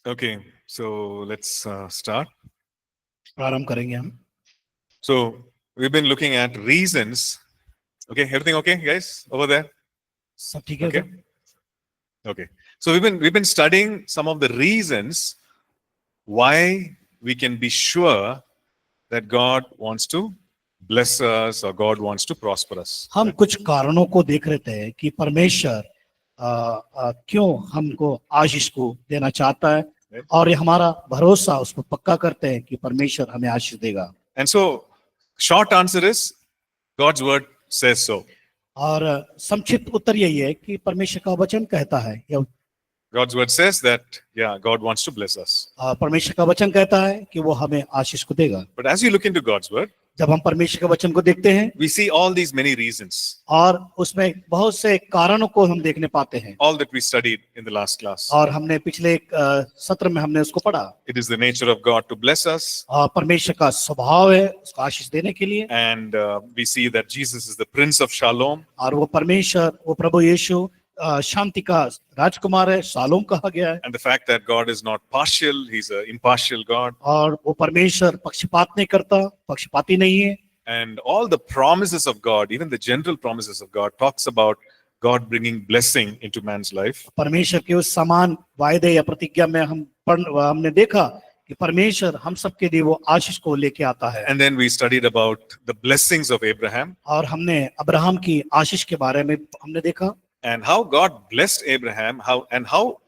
Okay, so let's start. प्रारंभ करेंगे हम. So we've been looking at reasons. Okay, everything okay, guys, over there? सब ठीक है Okay. उधर? Okay. So we've been studying some of the reasons why we can be sure that God wants to bless us or God wants to prosper us. हम कुछ कारणों को देख रहे थे कि परमेश्वर क्यों हमको आशीष को देना चाहता है और ये हमारा भरोसा उसको पक्का करते हैं कि परमेश्वर हमें आशीष देगा. And so, short answer is God's word says so. और संक्षिप्त उत्तर यही है कि परमेश्वर का वचन कहता है, या God's word says that, yeah, God wants to bless us. परमेश्वर का वचन कहता है कि वो हमें आशीष को देगा. But as you look into God's word, जब हम परमेश्वर के वचन को देखते हैं we see all these many reasons, और उसमें बहुत से कारणों को हम देखने पाते हैं, all that we studied in the last class. और हमने पिछले सत्र में हमने उसको पढ़ा. It is the nature of God to bless us, और परमेश्वर का स्वभाव है उसको आशीष देने के लिए, and we see that Jesus is the Prince of Shalom, और वो परमेश्वर, वो प्रभु यीशु शांति का राजकुमार है, शालोम कहा गया है. and the fact that God is not partial, He's an impartial God, और वो परमेश्वर पक्षपात नहीं करता, पक्षपाती नहीं है. and all the promises of God, even the general promises of God, talks about God bringing blessing into man's life. परमेश्वर के उस समान वायदे या प्रतिज्ञा में हमने देखा कि परमेश्वर हम सबके लिए वो आशीष को लेके आता है. And then we studied about the blessings of Abraham और हमने अब्राहम की आशीष के बारे में हमने देखा, and how God blessed Abraham, how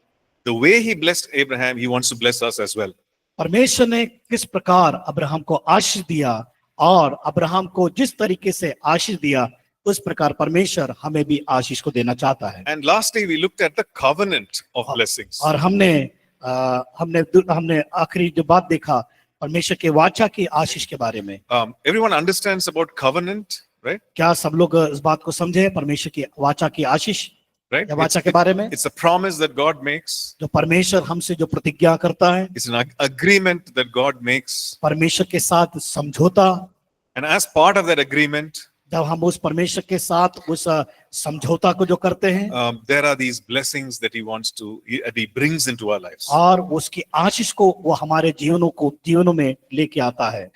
the way He blessed Abraham, He wants to bless us as well. परमेश्वर ने किस प्रकार अब्राहम को आशीष दिया, और अब्राहम को जिस तरीके से आशीष दिया उस प्रकार परमेश्वर हमें भी आशीष को देना चाहता है. And lastly, we looked at the covenant of blessings. और हमने आखिरी जो बात देखा परमेश्वर के वाचा की आशीष के बारे में. Everyone understands about covenant, right? क्या सब लोग इस बात को समझे परमेश्वर की वाचा की आशीष Right? या वाचा के बारे में? It's a promise that God makes. जो परमेश्वर हमसे जो प्रतिज्ञा करता है, It's an agreement that God makes. परमेश्वर के साथ समझौता, And as part of that agreement, जब हम उस परमेश्वर के साथ उस समझौता को जो करते हैं, there are these blessings that He brings into our lives. और उसकी आशीष को वो हमारे जीवनों में लेके आता है.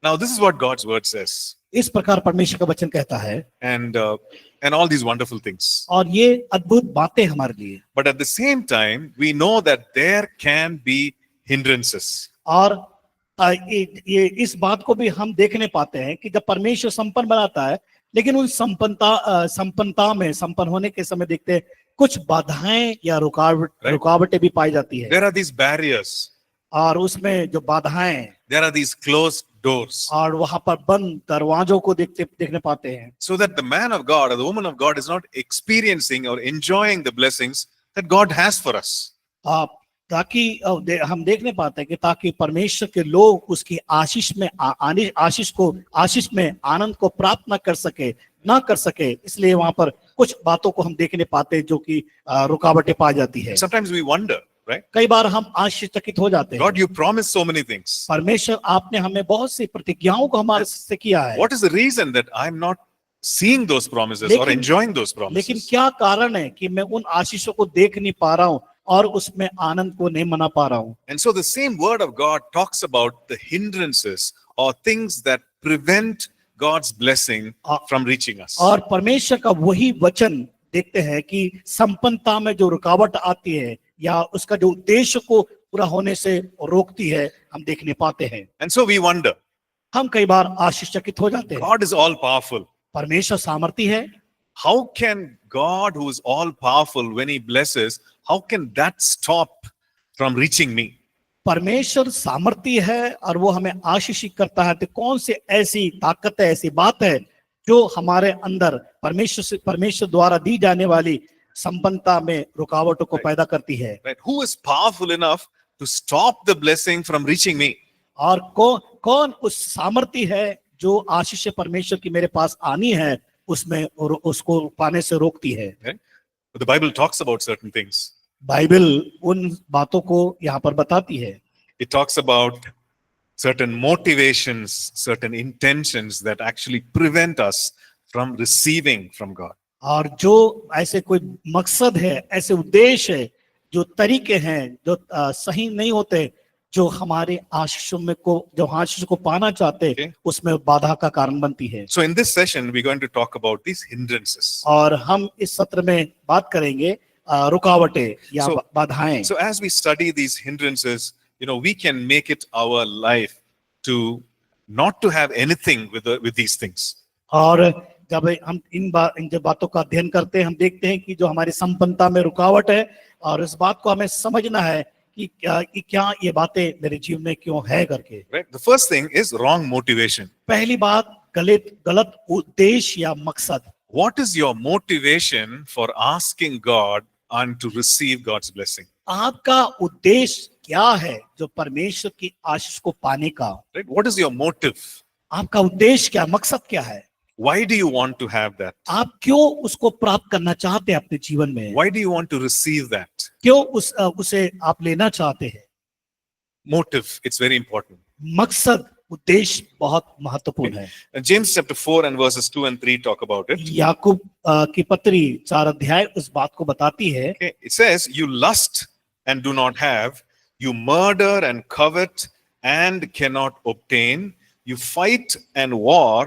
Now, this is what God's word says, इस प्रकार परमेश्वर का वचन कहता है, and all these wonderful things. और ये अद्भुत बातें हमारे लिए. But at the same time, we know that there can be hindrances. और ये इस बात को भी हम देखने पाते हैं कि जब परमेश्वर संपन्न बनाता है, लेकिन उन संपन्नता में संपन्न होने के समय देखते हैं कुछ बाधाएं या रुकावटें भी पाई जाती है. There are these barriers. और उसमें जो बाधाएं, There are these closed doors. और वहां पर बंद दरवाजों को देखने पाते हैं. So that the man of God or the woman of God is not experiencing or enjoying the blessings that God has for us. ताकि हम देखने पाते हैं कि ताकि परमेश्वर के लोग उसकी आशीष में आनंद को प्राप्त ना कर सके, इसलिए वहां पर कुछ बातों को हम देखने पाते हैं जो कि रुकावटें पा जाती है. Sometimes we wonder, right? कई बार हम आश्चर्यचकित हो जाते हैं. God, you promised so many things. परमेश्वर आपने हमें बहुत सी प्रतिज्ञाओं को हमारे से किया है. What is the reason that I'm not seeing those promises or enjoying those promises? लेकिन क्या कारण है कि मैं उन आशीषों को देख नहीं पा रहा हूँ और उसमें आनंद को नहीं मना पा रहा हूँ? And so the same word of God talks about the hindrances or things that prevent God's blessing from reaching us. और परमेश्वर का वही वचन देखते हैं कि संपन्नता में जो रुकावट आती है या उसका जो उद्देश्य को पूरा होने से रोकती है, हम देखने पाते हैं. And so we wonder. हम कई बार आश्चर्यचकित हो जाते हैं. God is all powerful. परमेश्वर सामर्थी है. How can God, who is all powerful, when He blesses, how can that stop from reaching me? परमेश्वर सामर्थी है और वो हमें आशीषित करता है, तो कौन सी ऐसी ताकत है, ऐसी बात है जो हमारे अंदर परमेश्वर द्वारा दी जाने वाली संपन्नता में रुकावटों को पैदा करती है? Right? Who is powerful enough to stop the blessing from reaching me? और कौन उस सामर्थी है जो आशीष परमेश्वर की मेरे पास आनी है उसमें और उसको पाने से रोकती है? Right? But the Bible talks about certain things. Bible उन बातों को यहाँ पर बताती है. It talks about certain motivations, certain intentions that actually prevent us from receiving from God. और जो ऐसे कोई मकसद है, ऐसे उद्देश्य है जो तरीके हैं जो सही नहीं होते, जो हमारे आशीष को पाना चाहते, Okay. उसमें बाधा का कारण बनती है। So in this session, we're going to talk about these hindrances. और हम इस सत्र में बात करेंगे रुकावटें या So- बाधाएं। So as we study these hindrances, we can make it our life to not to have anything with these things. और जब हम इन जब बातों का अध्ययन करते हैं, हम देखते हैं कि जो हमारी संपन्नता में रुकावट है, और इस बात को हमें समझना है कि क्या ये बातें मेरे जीवन में क्यों है करके। Right? The first thing is wrong motivation. पहली बात गलत उद्देश्य या मकसद। What is your motivation for asking God and to receive God's blessing? आपका उद्देश्य क्या है जो परमेश्वर की आशीष को पाने का? Right? What is your motive? आपका उद्देश्य क्या, मकसद क्या है? Why do you want to have that? आप क्यों उसको प्राप्त करना चाहते हैं अपने जीवन में? Why do you want to receive that? क्यों उसे आप लेना चाहते हैं? Motive, it's very important. मकसद, उद्देश्य बहुत महत्वपूर्ण है। And James chapter 4 and verses 2 and 3 talk about it. याकूब की पत्री 4 अध्याय उस बात को बताती है। Okay. It says, you lust and do not have, you murder and covet and cannot obtain, you fight and war,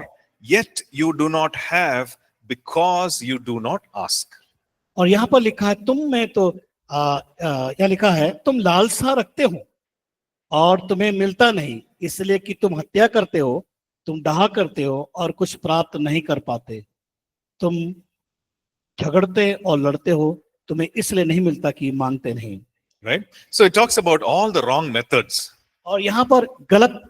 yet you do not have because you do not ask. और यहाँ पर लिखा है, तुम में तो क्या लिखा है, तुम लालसा रखते हो और तुम्हें मिलता नहीं, इसलिए कि तुम हत्या करते हो, तुम डाह करते हो और कुछ प्राप्त नहीं कर पाते, तुम झगड़ते और लड़ते हो, तुम्हें इसलिए नहीं मिलता कि मांगते नहीं। Right? So it talks about all the wrong methods. और यहाँ पर गलत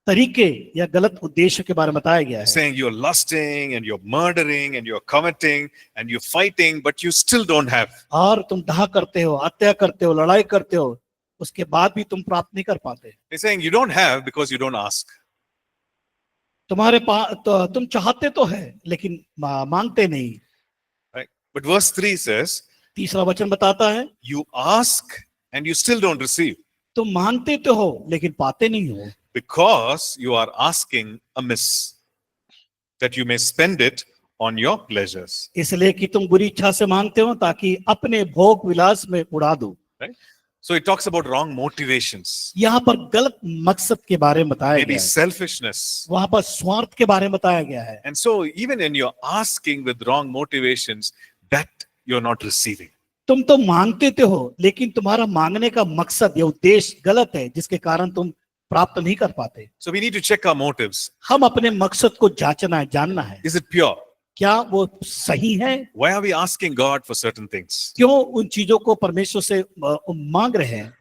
तरीके या गलत उद्देश्य के बारे में बताया गया है। Saying you're lusting and you're murdering and you're coveting and you're fighting, but you still don't have. और तुम डाह करते हो, हत्या करते हो, लड़ाई करते हो, उसके बाद भी तुम प्राप्त नहीं कर पाते। He's saying you don't have because you don't ask. तुम्हारे पास तुम चाहते तो है लेकिन मांगते नहीं। Right? But verse 3 says, तीसरा वचन बताता है, you ask and you still don't receive तुम मांगते तो हो लेकिन पाते नहीं हो, because you are asking amiss, that you may spend it on your pleasures. इसलिए कि तुम बुरी इच्छा से मांगते हो ताकि अपने भोग विलास में उड़ा दो। Right? So it talks about wrong motivations, यहाँ पर गलत मकसद के बारे में बताया maybe गया है, selfishness. वहां पर स्वार्थ के बारे में बताया गया है। And so even when you're asking with wrong motivations, that you're not receiving. तुम तो मांगते तो हो लेकिन तुम्हारा मांगने का मकसद या उद्देश्य गलत है, जिसके कारण तुम प्राप्त नहीं कर पाते। So we need to check our motives. हम अपने मकसद को जांचना है, जानना है, Is it pure? क्या वो सही है? Why are we asking God for certain things? क्यों उन चीजों को परमेश्वर से मांग रहे हैं?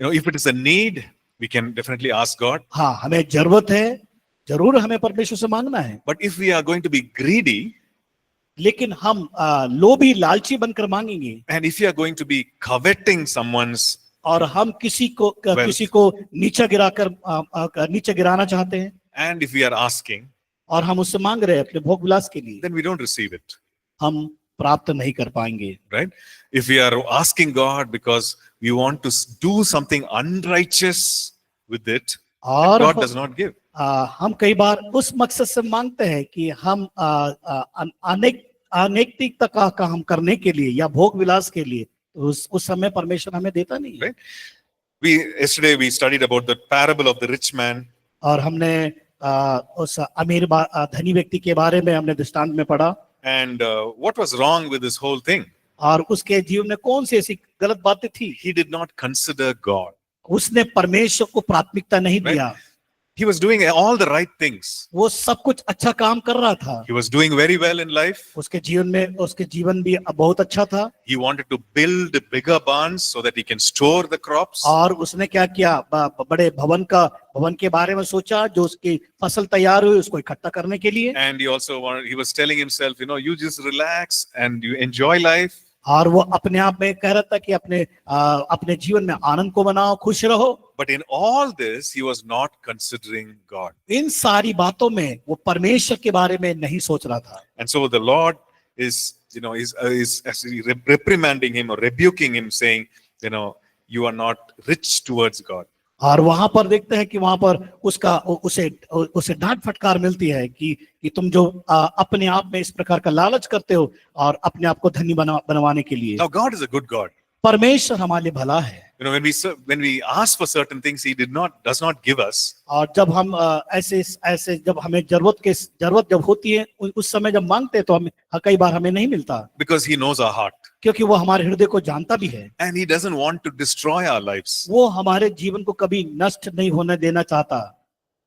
If it is a need, we can definitely ask God. हाँ, हमें जरूरत है, जरूर हमें परमेश्वर से मांगना है। But if we are going to be greedy, लेकिन हम लोभी लालची बनकर मांगेंगे, and if you are going to be coveting someone's, और हम किसी को नीचे गिराना चाहते हैं, and if we are asking, और हम उससे मांग रहे हैं अपने भोग विलास के लिए, then we don't receive it. हम प्राप्त नहीं कर पाएंगे। Right? If we are asking God because we want to do something unrighteous with it, और God does not give. हम कई बार उस मकसद से मांगते हैं कि हम अनैतिकता का काम करने के लिए या भोग विलास के लिए, तो उस समय परमेश्वर हमें देता नहीं है। Right? Yesterday we studied about the parable of the rich man. और हमने उस अमीर धनी व्यक्ति के बारे में हमने दृष्टांत में पढ़ा, And what was wrong with this whole thing? और उसके जीवन में कौन सी ऐसी गलत बातें थी? He did not consider God. उसने परमेश्वर को प्राथमिकता नहीं दिया। He was doing all the right things. वो सब कुछ अच्छा काम कर रहा था, He was doing very well in life. उसके जीवन भी बहुत अच्छा था। He wanted to build bigger barns so that he can store the crops. और उसने क्या किया, बड़े भवन के बारे में सोचा, जो उसकी फसल तैयार हुई उसको इकट्ठा करने के लिए। And he was telling himself, you just relax and you enjoy life. और वो अपने आप में कह रहा था कि अपने जीवन में आनंद को बनाओ, खुश रहो। But in all this, he was not considering God. इन सारी बातों में वो परमेश्वर के बारे में नहीं सोच रहा था। And so the Lord is actually reprimanding him or rebuking him, saying, you are not rich towards God. और वहां पर देखते हैं कि वहां पर उसे डांट फटकार मिलती है कि तुम जो अपने आप में इस प्रकार का लालच करते हो और अपने आप को धनी बनवाने के लिए। Now God is a good God. परमेश्वर हमारे लिए भला है। You know, when we ask for certain things, He does not give us और जब हम ऐसे जब हमें जरूरत जब होती है उस समय जब मांगते हैं तो हमें कई बार हमें नहीं मिलता, because He knows our heart क्योंकि वो हमारे हृदय को जानता भी है। and He doesn't want to destroy our lives, वो हमारे जीवन को कभी नष्ट नहीं होने देना चाहता,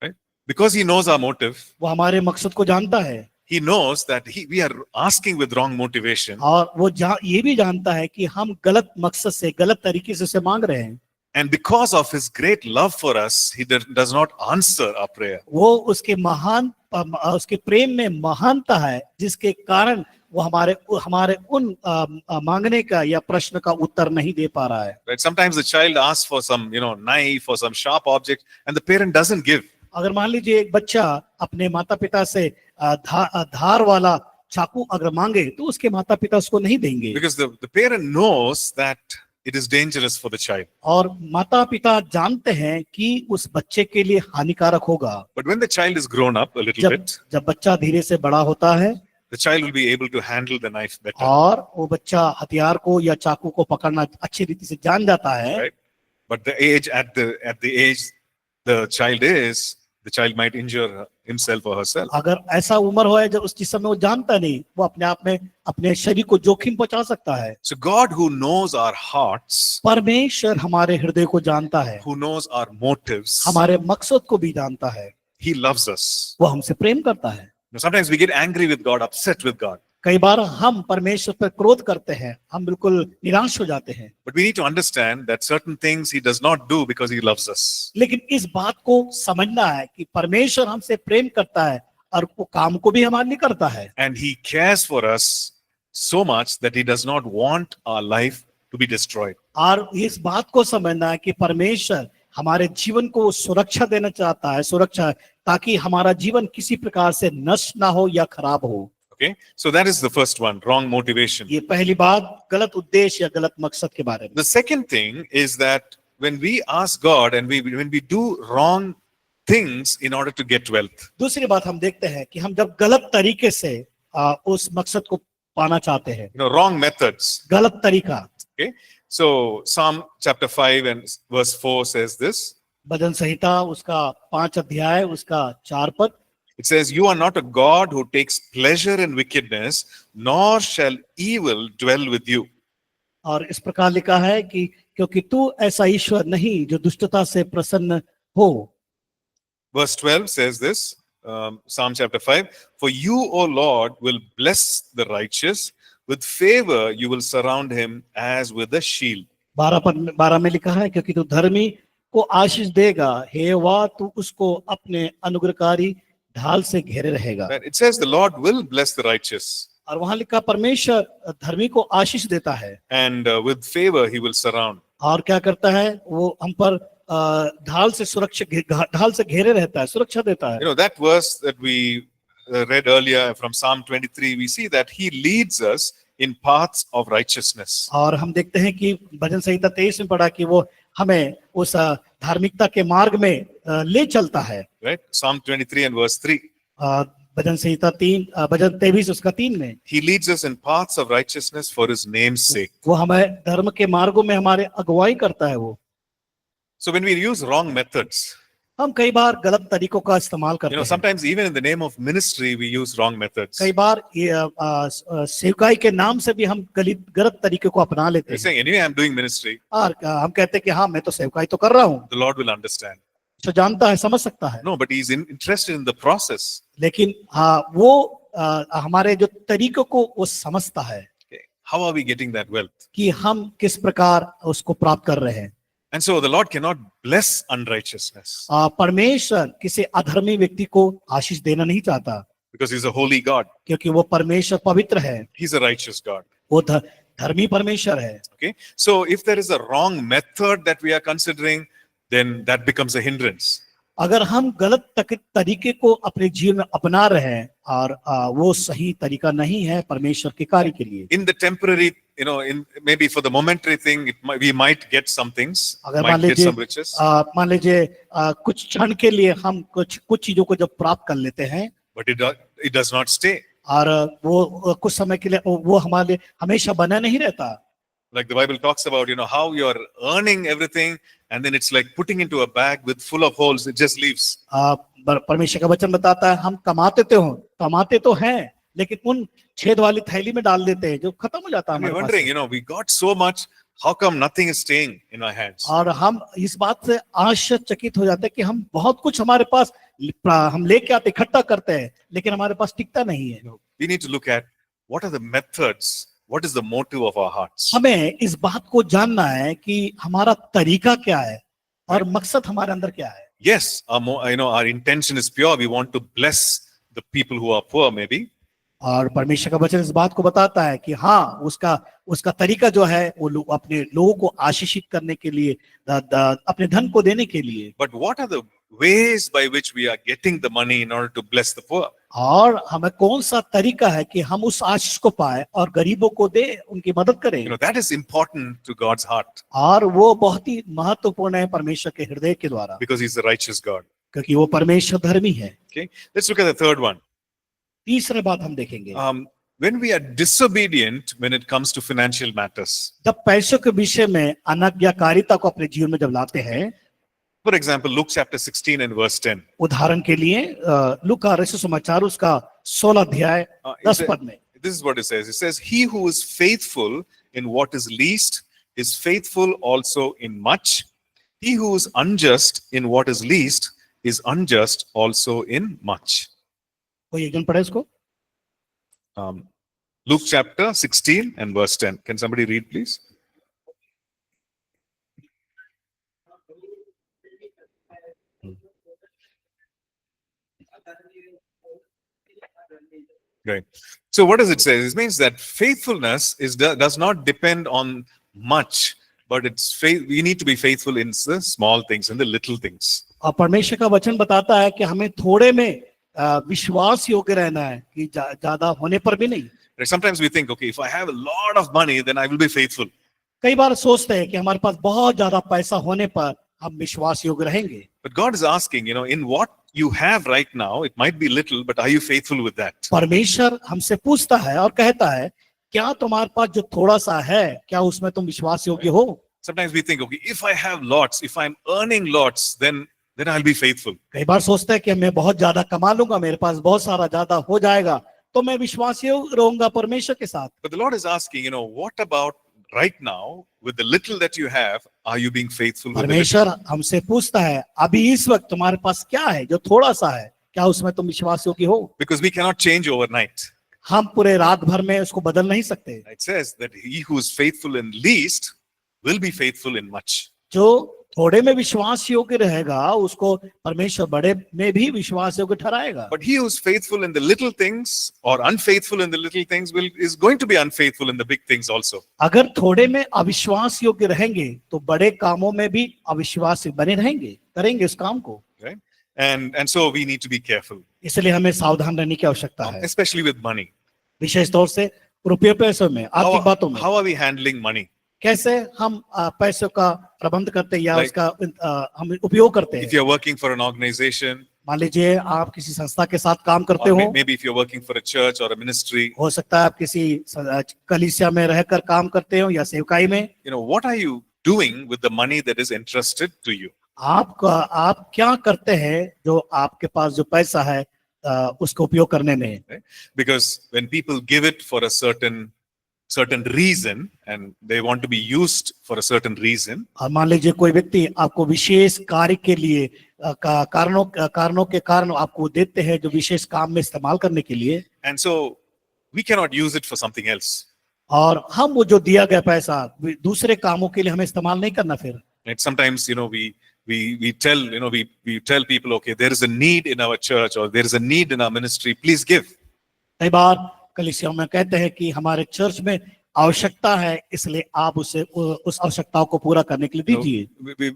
right? Because He knows our motive. वो हमारे मकसद को जानता है He knows that we are asking with wrong motivation, और वो ये भी जानता है कि हम गलत मकसद से गलत तरीके से उसे मांग रहे हैं। and because of His great love for us, He does not answer our prayer. वो उसके प्रेम में महानता है जिसके कारण वो हमारे उन मांगने का या प्रश्न का उत्तर नहीं दे पा रहा है। Right? Sometimes the child asks for some, knife or some sharp object, and the parent doesn't give. अगर मान लीजिए एक बच्चा अपने माता पिता से धार वाला चाकू अगर मांगे तो उसके माता पिता उसको नहीं देंगे, Because the parent knows that it is dangerous for the child. और माता पिता जानते हैं कि उस बच्चे के लिए हानिकारक होगा। But when the child is grown up a little bit, जब बच्चा धीरे से बड़ा होता है the child will be able to handle the knife better. और वो बच्चा हथियार को या चाकू को पकड़ना अच्छी रीति से जान जाता है। Right? But the age the child might injure himself or herself. अगर ऐसा उम्र हो जब जिस समय वो जानता नहीं, वो अपने आप में अपने शरीर को जोखिम पहुंचा सकता है। So God, who knows our hearts, परमेश्वर हमारे हृदय को जानता है, who knows our motives, हमारे मकसद को भी जानता है, He loves us. वो हमसे प्रेम करता है। Now, sometimes we get angry with God, upset with God. कई बार हम परमेश्वर पर क्रोध करते हैं, हम बिल्कुल निराश हो जाते हैं। But we need to understand that certain things He does not do because He loves us. लेकिन इस बात को समझना है कि परमेश्वर हमसे प्रेम करता है और वो काम को भी हमारे लिए करता है। And He cares for us so much that He does not want our life to be destroyed. और इस बात को समझना है कि परमेश्वर हमारे जीवन को सुरक्षा देना चाहता है, सुरक्षा, ताकि हमारा जीवन किसी प्रकार से नष्ट ना हो या खराब हो। Okay, so that is the first one, wrong motivation. ये पहली बात, गलत उद्देश्य या गलत मकसद के बारे में। The second thing is that when we ask God and when we do wrong things in order to get wealth. दूसरी बात हम देखते हैं कि हम जब गलत तरीके से उस मकसद को पाना चाहते हैं, Wrong methods. गलत तरीका। Okay, so Psalm chapter 5 and verse 4 says this. भजन संहिता उसका 5 अध्याय उसका 4 पद। It says, "You are not a God who takes pleasure in wickedness, nor shall evil dwell with you." और इस प्रकार लिखा है कि क्योंकि तू ऐसा ईश्वर नहीं जो दुष्टता से प्रसन्न हो। Verse 12 says this, Psalm chapter 5, "For you, O Lord, will bless the righteous. With favor you will surround him as with a shield." 12 में लिखा है क्योंकि तू धर्मी को आशीष देगा, हे वाह तू उसको अपने अनुग्रहकारी ढाल से घेरे रहेगा। It says the Lord will bless the righteous. और वहां लिखा परमेश्वर धर्मी को आशीष देता है And with favor he will surround. और क्या करता है, वो हम पर ढाल से घेरे रहता है, सुरक्षा देता है। That verse that we read earlier from Psalm 23, we see that He leads us in paths of righteousness. और हम देखते हैं कि भजन संहिता 23 में पढ़ा कि वो हमें उस धार्मिकता के मार्ग में ले चलता है। Right? Psalm 23 and verse 3. भजन संहिता 3 भजन 23 उसका 3 में He leads us in paths of righteousness for His name's sake. वो हमें धर्म के मार्गों में हमारे अगुवाई करता है वो। So when we use wrong methods, हम कई बार गलत तरीकों का इस्तेमाल करते हैं। sometimes even in the name of ministry we use wrong methods. कई बार सेवकाई के नाम से भी हम गलत तरीके को अपना लेते We're हैं saying, anyway, I'm doing ministry. और हम कहते हैं कि हाँ मैं तो सेवकाई तो कर रहा हूँ, The Lord will understand. तो जानता है, समझ सकता है। No, but He's interested in the process. लेकिन हाँ वो हमारे जो तरीकों को वो समझता है। Okay. How are we getting that wealth? कि हम किस प्रकार उसको प्राप्त कर रहे हैं। And so the Lord cannot bless unrighteousness परमेश्वर किसी अधर्मी व्यक्ति को आशीष देना नहीं चाहता, because He's a holy God. क्योंकि वो परमेश्वर पवित्र है, He's a righteous God. वो धर्मी परमेश्वर है। Okay. So if there is a wrong method that we are considering, then that becomes a hindrance. अगर हम गलत तरीके को अपने जीवन में अपना रहे हैं और वो सही तरीका नहीं है परमेश्वर के कार्य के लिए। In the temporary, in maybe for the momentary thing, we might get some things, अगर might get some riches, मान लीजिए कुछ क्षण के लिए हम कुछ चीजों को जब प्राप्त कर लेते हैं, but it does not stay. और वो कुछ समय के लिए वो हमारे लिए हमेशा बना नहीं रहता। Like the Bible talks about, how you're earning everything, and then it's like putting into a bag with full of holes, it just leaves. परमेश्वर का वचन बताता है हम कमाते तो हैं लेकिन उन छेद वाली थैली में डाल देते हैं जो खत्म हो जाता है And we're हमारे wondering, pass. we got so much, how come nothing is staying in our hands? और हम इस बात से आश्चर्यचकित हो जाते हैं कि हम बहुत कुछ हमारे पास हम लेके आते इकट्ठा करते हैं लेकिन हमारे पास टिकता नहीं है। We need to look at what are the methods, what is the motive of our hearts. हमें इस बात को जानना है कि हमारा तरीका क्या है और मकसद हमारे अंदर क्या है। Yes, our intention is pure. We want to bless the people who are poor, maybe. और परमेश्वर का वचन इस बात को बताता है कि हाँ उसका तरीका जो है वो अपने लोगों को आशीषित करने के लिए अपने धन को देने के लिए। But what are the ways by which we are getting the money in order to bless the poor? और हमें कौन सा तरीका है कि हम उस आशीष को पाए और गरीबों को दे उनकी मदद करें। That is important to God's heart. और वो बहुत ही महत्वपूर्ण है परमेश्वर के हृदय के द्वारा Because He's the righteous God. क्योंकि वो परमेश्वर धर्मी है। Okay, let's look at the third one. तीसरी बात हम देखेंगे when we are disobedient when it comes to financial matters. जब पैसों के विषय में अनाज्ञाकारिता को अपने जीवन में जब लाते हैं। For example, Luke chapter 16 and verse 10. उदाहरण के लिए लूका रचित सुसमाचार उसका 16 अध्याय 10 पद में this is what it says. It says, "He who is faithful in what is least is faithful also in much. He who is unjust in what is least is unjust also in much." कोई एक जन पढ़े इसको। Luke chapter 16 and verse 10. Can somebody read, please? Right. So what does it say? It means that faithfulness does not depend on much, but we need to be faithful in the small things, in the little things. और परमेश्वर का वचन बताता है कि हमें थोड़े में विश्वास योग्य रहना है कि ज्यादा होने पर भी नहीं। Sometimes we think, okay, if I have a lot of money, then I will be faithful. कई बार सोचते हैं कि हमारे पास बहुत ज्यादा पैसा होने पर हम विश्वास योग्य रहेंगे। But God is asking, in what you have right now, it might be little, but are you faithful with that? परमेश्वर हमसे पूछता है और कहता है क्या तुम्हारे पास जो थोड़ा सा है क्या उसमें तुम विश्वास योग्य हो। Sometimes we think, okay, if I have lots, if I'm earning lots, then I'll be faithful. कई बार सोचते हैं कि मैं बहुत ज्यादा कमा लूंगा, मेरे पास बहुत सारा ज्यादा हो जाएगा तो मैं विश्वास योग्य रहूंगा परमेश्वर के साथ। But the Lord is asking, what about right now, with the little that you have, are you being faithful with it? परमेश्वर हमसे पूछता है अभी इस वक्त तुम्हारे पास क्या है जो थोड़ा सा है, क्या उसमें तुम विश्वास योग्य हो। Because we cannot change overnight. हम पूरे रात भर में उसको बदल नहीं सकते। It says that he who is faithful in least will be faithful in much. जो थोड़े में विश्वास योग्य रहेगा उसको परमेश्वर बड़े में भी विश्वास योग्य ठहराएगा। But he who is faithful in the little things or unfaithful in the little things is going to be unfaithful in the big things also. अगर थोड़े में अविश्वास योग्य रहेंगे तो बड़े कामों में भी अविश्वास बने रहेंगे, करेंगे उस काम को। Right? And so we need to be careful. इसलिए हमें सावधान रहने की आवश्यकता है, Especially with money. विशेष तौर से रुपये पैसों में, आर्थिक बातों में। How are we handling money? कैसे हम पैसों का प्रबंध करते हैं या Like, उसका हम उपयोग करते If हैं। you're working for an organization, मान लीजिए आप किसी संस्था के साथ काम करते or हो, maybe if you're working for a church or a ministry, हो सकता है आप किसी कलीसिया में रहकर काम करते हो या सेवकाई में। what are you doing with the money that is entrusted to you? आप क्या करते हैं जो आपके पास जो पैसा है उसको उपयोग करने में। Right? Because when people give it for a certain reason and they want to be used for a certain reason, और मान लीजिए कोई व्यक्ति आपको विशेष कार्य के लिए कारणों के कारण आपको देते हैं जो विशेष काम में इस्तेमाल करने के लिए, and so we cannot use it for something else. और हम वो जो दिया गया पैसा दूसरे कामों के लिए हमें इस्तेमाल नहीं करना फिर। Right? Sometimes we tell people, okay, there is a need in our church or there is a need in our ministry, please give. कई बार कलीसिया में कहते हैं कि हमारे चर्च में आवश्यकता है इसलिए आप उस आवश्यकताओं को पूरा करने के लिए दीजिए।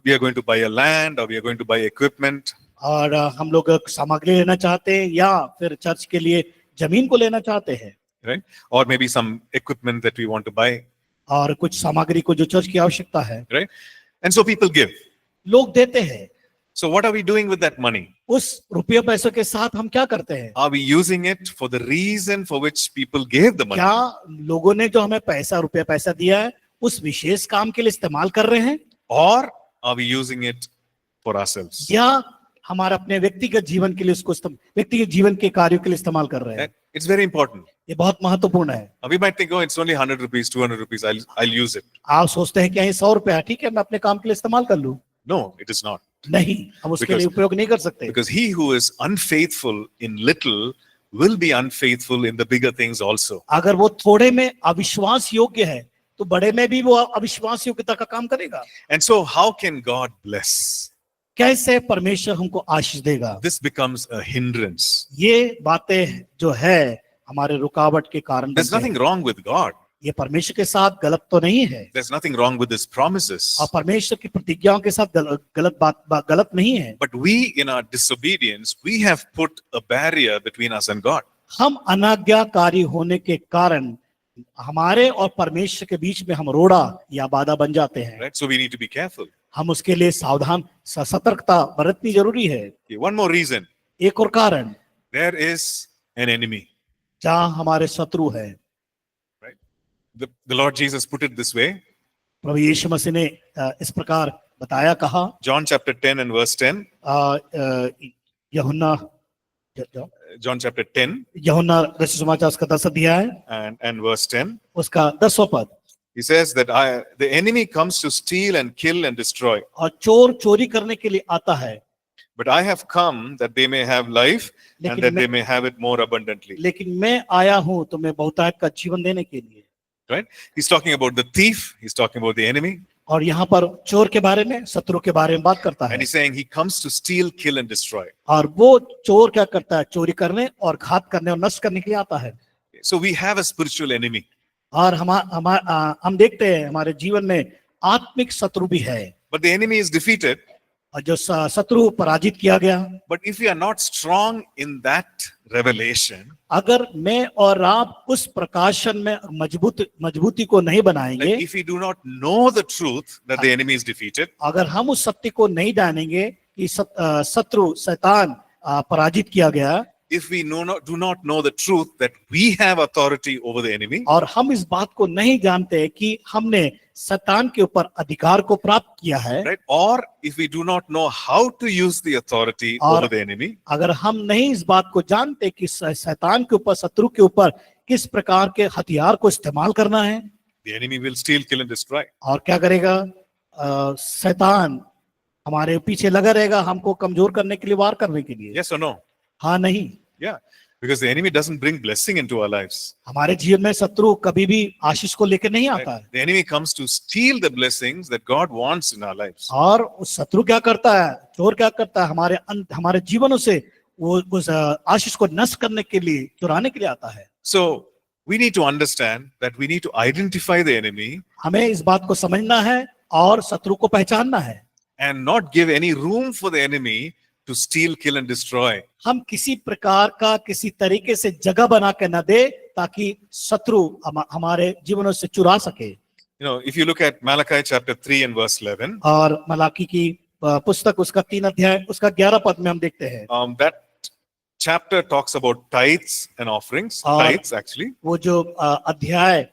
We are going to buy a land or we are going to buy equipment. और हम लोग सामग्री लेना चाहते हैं या फिर चर्च के लिए जमीन को लेना चाहते हैं, Right? Or maybe some equipment that we want to buy. और कुछ सामग्री को जो चर्च की आवश्यकता है, Right? And so people give. लोग देते हैं। So what are we doing with that money? उस रुपये पैसों के साथ हम क्या करते हैं? Are we using it for the reason for which people gave the money? क्या लोगों ने जो हमें रुपया पैसा दिया है उस विशेष काम के लिए इस्तेमाल कर रहे हैं or are we using it for ourselves? या हमारे अपने व्यक्तिगत जीवन के लिए उसको व्यक्तिगत जीवन के कार्यों के लिए इस्तेमाल कर रहे हैं? It's very important. ये बहुत महत्वपूर्ण है। We might think, oh, it's only 100 rupees, 200 rupees, I'll use it. आप सोचते हैं कि यही 100 रुपया ठीक है, मैं अपने काम के लिए इस्तेमाल कर लूं। No, it is not. नहीं, हम उसके लिए उपयोग नहीं कर सकते। Because he who is unfaithful in little will be unfaithful in the bigger things also. अगर वो थोड़े में अविश्वास योग्य है तो बड़े में भी वो अविश्वास योग्यता का काम करेगा। And so how can God bless? कैसे परमेश्वर हमको आशीष देगा? This becomes a hindrance. ये बातें जो है हमारे रुकावट के कारण There's बनते हैं। nothing wrong with God. ये परमेश्वर के साथ गलत तो नहीं है There's nothing wrong with his promises. और परमेश्वर की प्रतिज्ञाओं के साथ गलत नहीं है। But we, in our disobedience, we have put a barrier between us and God. हम अनाज्ञाकारी होने के कारण हमारे और परमेश्वर के बीच में हम रोड़ा या बाधा बन जाते हैं। Right? So we need to be careful. हम उसके लिए सावधान सतर्कता बरतनी जरूरी है। Okay, one more reason. एक और कारण, There is an enemy. जहाँ हमारे शत्रु है। Right? The Lord Jesus put it this way. प्रभु यीशु मसीह ने इस प्रकार बताया, कहा John chapter 10 and verse 10. यूहन्ना John chapter 10 यूहन्ना रचित सुसमाचार उसका 10 अध्याय and verse 10. उसका 10वां पद। He says that the enemy comes to steal and kill and destroy. और चोर चोरी करने के लिए आता है, But I have come that they may have life and that they may have it more abundantly. लेकिन मैं आया हूं तुम्हें बहुतायत का जीवन देने के लिए। Right? He's talking about the thief. He's talking about the enemy. और यहाँ पर चोर के बारे में, शत्रु के बारे में बात करता है। And he's saying he comes to steal, kill and destroy. और वो चोर क्या करता है? चोरी करने और घात करने और नष्ट करने के लिए आता है। So we have a spiritual enemy. और हम देखते हैं हमारे जीवन में आत्मिक शत्रु भी है। But the enemy is defeated. और जो शत्रु पराजित किया गया। But if we are not strong in that revelation, अगर मैं और आप उस प्रकाशन में मजबूती को नहीं बनाएंगे, like if we do not know the truth that the enemy is defeated, अगर हम उस सत्य को नहीं जानेंगे कि शत्रु शैतान पराजित किया गया, if we do not know the truth that we have authority over the enemy, और हम इस बात को नहीं जानते कि हमने शैतान के ऊपर अधिकार को प्राप्त किया है, right? Or if we do not know how to use the authority over the enemy, अगर हम नहीं इस बात को जानते कि शैतान के ऊपर, शत्रु के ऊपर किस प्रकार के हथियार को इस्तेमाल करना है, the enemy will steal, kill and destroy. और क्या करेगा? शैतान हमारे पीछे लगा रहेगा हमको कमजोर करने के लिए, वार करने के लिए। Yes or no? हाँ नहीं? Yeah, because the enemy doesn't bring blessing into our lives. हमारे जीवन में शत्रु कभी भी आशीष को लेकर नहीं आता है। The enemy comes to steal the blessings that God wants in our lives. और उस शत्रु क्या करता है? चोर क्या करता है? हमारे जीवनों से वो उस आशीष को नष्ट करने के लिए, चुराने के लिए आता है। So we need to understand that we need to identify the enemy हमें इस बात को समझना है और शत्रु को पहचानना है, and not give any room for the enemy to steal, kill and destroy. हम किसी प्रकार का, किसी तरीके से जगह बना के न दे ताकि शत्रु हमारे जीवनों से चुरा सके। You know, if you look at Malachi chapter 3 and verse 11, और मलाकी की पुस्तक उसका 3 अध्याय उसका 11 पद में हम देखते हैं, that chapter talks about tithes and offerings. Tithes actually. वो जो अध्याय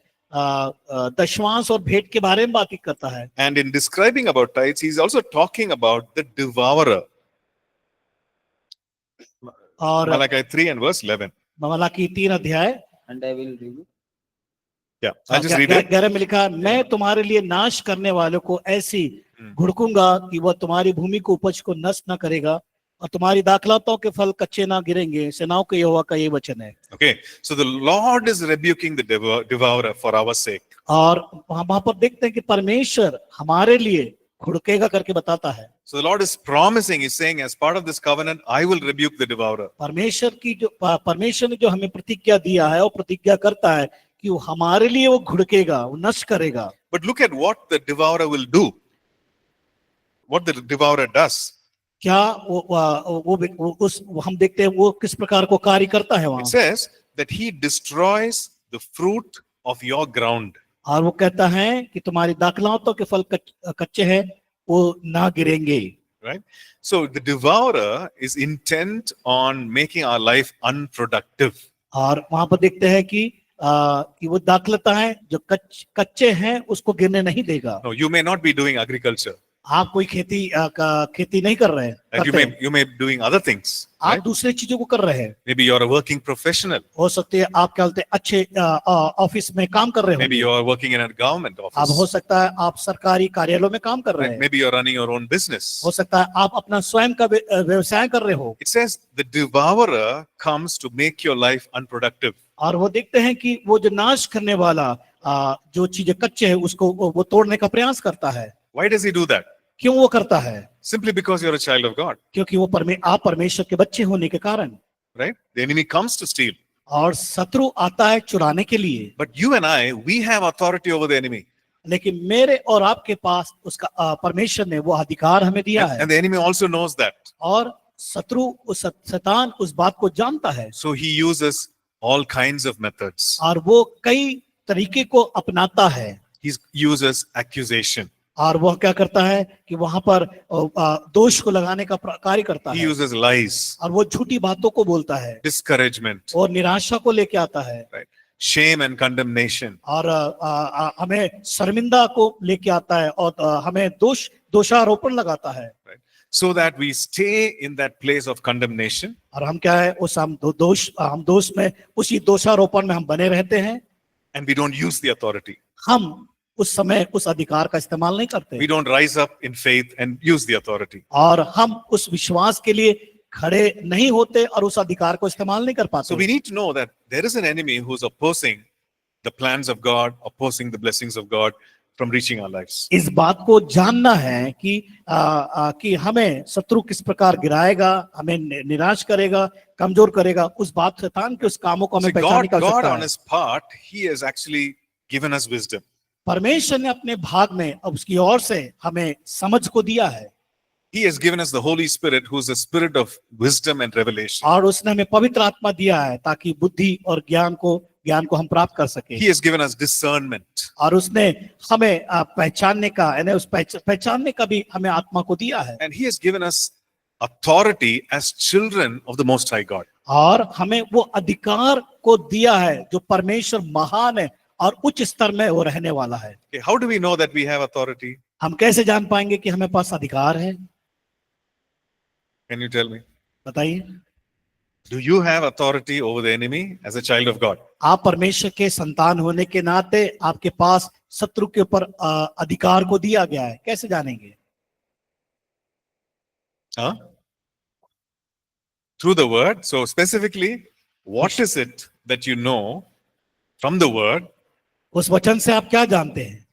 दशमांश और भेंट के बारे में बात करता है। And in describing about tithes, he's also talking about the devourer. और Malachi 3 and verse 11. मलाकी 3 अध्याय, and I will rebuke. Yeah, I'll just read it. 11 में लिखा, मैं तुम्हारे लिए नाश करने वालों को ऐसी घुड़कूंगा कि वह तुम्हारी भूमि को उपज को नष्ट न करेगा और तुम्हारी दाखलताओं के फल कच्चे ना गिरेंगे। सेनाओं के यहोवा का ये वचन है। Okay, so the Lord is rebuking the devourer for our sake. और वहां पर देखते हैं कि परमेश्वर हमारे लिए घुड़केगा करके बताता है। So the Lord is promising, he's saying, as part of this covenant, I will rebuke the devourer. परमेश्वर ने जो हमें प्रतिज्ञा दिया है, वो प्रतिज्ञा करता है कि वो हमारे लिए वो घुड़केगा, वो नष्ट करेगा। But look at what the devourer will do. What the devourer does. क्या वो हम देखते हैं वो किस प्रकार को कार्य करता है वहां। It says that he destroys the fruit of your ground. और वो कहता है कि तुम्हारी दाखलताओं के फल कच्चे हैं, वो ना गिरेंगे। Right? So the devourer is intent on making our life unproductive. और वहां पर देखते हैं कि कि वो दाखलता है जो कच्चे हैं उसको गिरने नहीं देगा। No, you may not be doing agriculture, आप कोई खेती नहीं कर रहे हैं, and करते हैं। you may be doing other things, आप right? दूसरे चीजों को कर रहे हैं। Maybe you're a working professional. हो सकती है आप क्या बोलते हैं अच्छे ऑफिस में काम कर रहे Maybe होंगे। you're working in a government अब हो office. सकता है आप सरकारी कार्यालयों में काम कर रहे Right? हैं। Maybe you're running your own हो business. सकता है आप अपना स्वयं का व्यवसाय कर रहे हो। It says the devourer comes to make your life unproductive. और वो देखते हैं कि वो जो नाश करने वाला जो चीजें कच्चे हैं उसको वो तोड़ने का प्रयास करता है। Why does he do that? क्यों वो करता है? Simply because you're a child of God, क्योंकि वो आप परमेश्वर के बच्चे होने के कारण। right? The enemy comes to steal. और शत्रु आता है चुराने के लिए। But you and I, we have authority over the enemy. लेकिन मेरे और आपके पास उसका परमेश्वर ने वो अधिकार हमें दिया है। And the enemy also knows that. और शत्रु शैतान उस बात को जानता है। So he uses all kinds of methods. और वो कई तरीके को अपनाता है। He uses accusation. और वह क्या करता है कि वहां पर दोष को लगाने का कार्य करता He है। uses lies, और वो झूठी बातों को बोलता है discouragement, और निराशा को लेके आता है। right? Shame and condemnation. और हमें शर्मिंदा को लेके आता है और हमें दोषारोपण लगाता है। Right? So that we stay in that place of condemnation. और हम क्या है उस हम दोष में उसी दोषारोपण में हम बने रहते हैं। And we don't use the authority. हम उस समय उस अधिकार का इस्तेमाल नहीं करते। We don't rise up in faith and use the authority. और हम उस विश्वास के लिए खड़े नहीं होते और उस अधिकार को इस्तेमाल नहीं कर पाते। So we need to know that there is an enemy who's opposing the plans of God, opposing the blessings of God from reaching our lives. इस बात को जानना है कि हमें शत्रु किस प्रकार गिराएगा, हमें निराश करेगा, कमजोर करेगा। उस बात शैतान के उस कामों को हमें See, पहचानने की God आवश्यकता on है। his part, he has actually given us wisdom. परमेश्वर ने अपने भाग में अब उसकी ओर से हमें समझ को दिया है। He has given us the Holy Spirit, who's the spirit of wisdom and revelation. और उसने हमें पवित्र आत्मा दिया है ताकि बुद्धि और ज्ञान को हम प्राप्त कर सके। He has given us discernment. और उसने हमें पहचानने का यानी उस पहचानने का भी हमें आत्मा को दिया है। And he has given us authority as children of the Most High God. और हमें वो अधिकार को दिया है जो परमेश्वर महान है और उच्च स्तर में वो रहने वाला है। Okay, how do we know that we have authority? हम कैसे जान पाएंगे कि हमें पास अधिकार है? Can you tell me? बताइए। Do you have authority over the enemy as a child of God? आप परमेश्वर के संतान होने के नाते आपके पास शत्रु के ऊपर अधिकार को दिया गया है। कैसे जानेंगे? Huh? Through the word. So specifically, what is it that you know from the word उस वचन से आप क्या जानते हैं?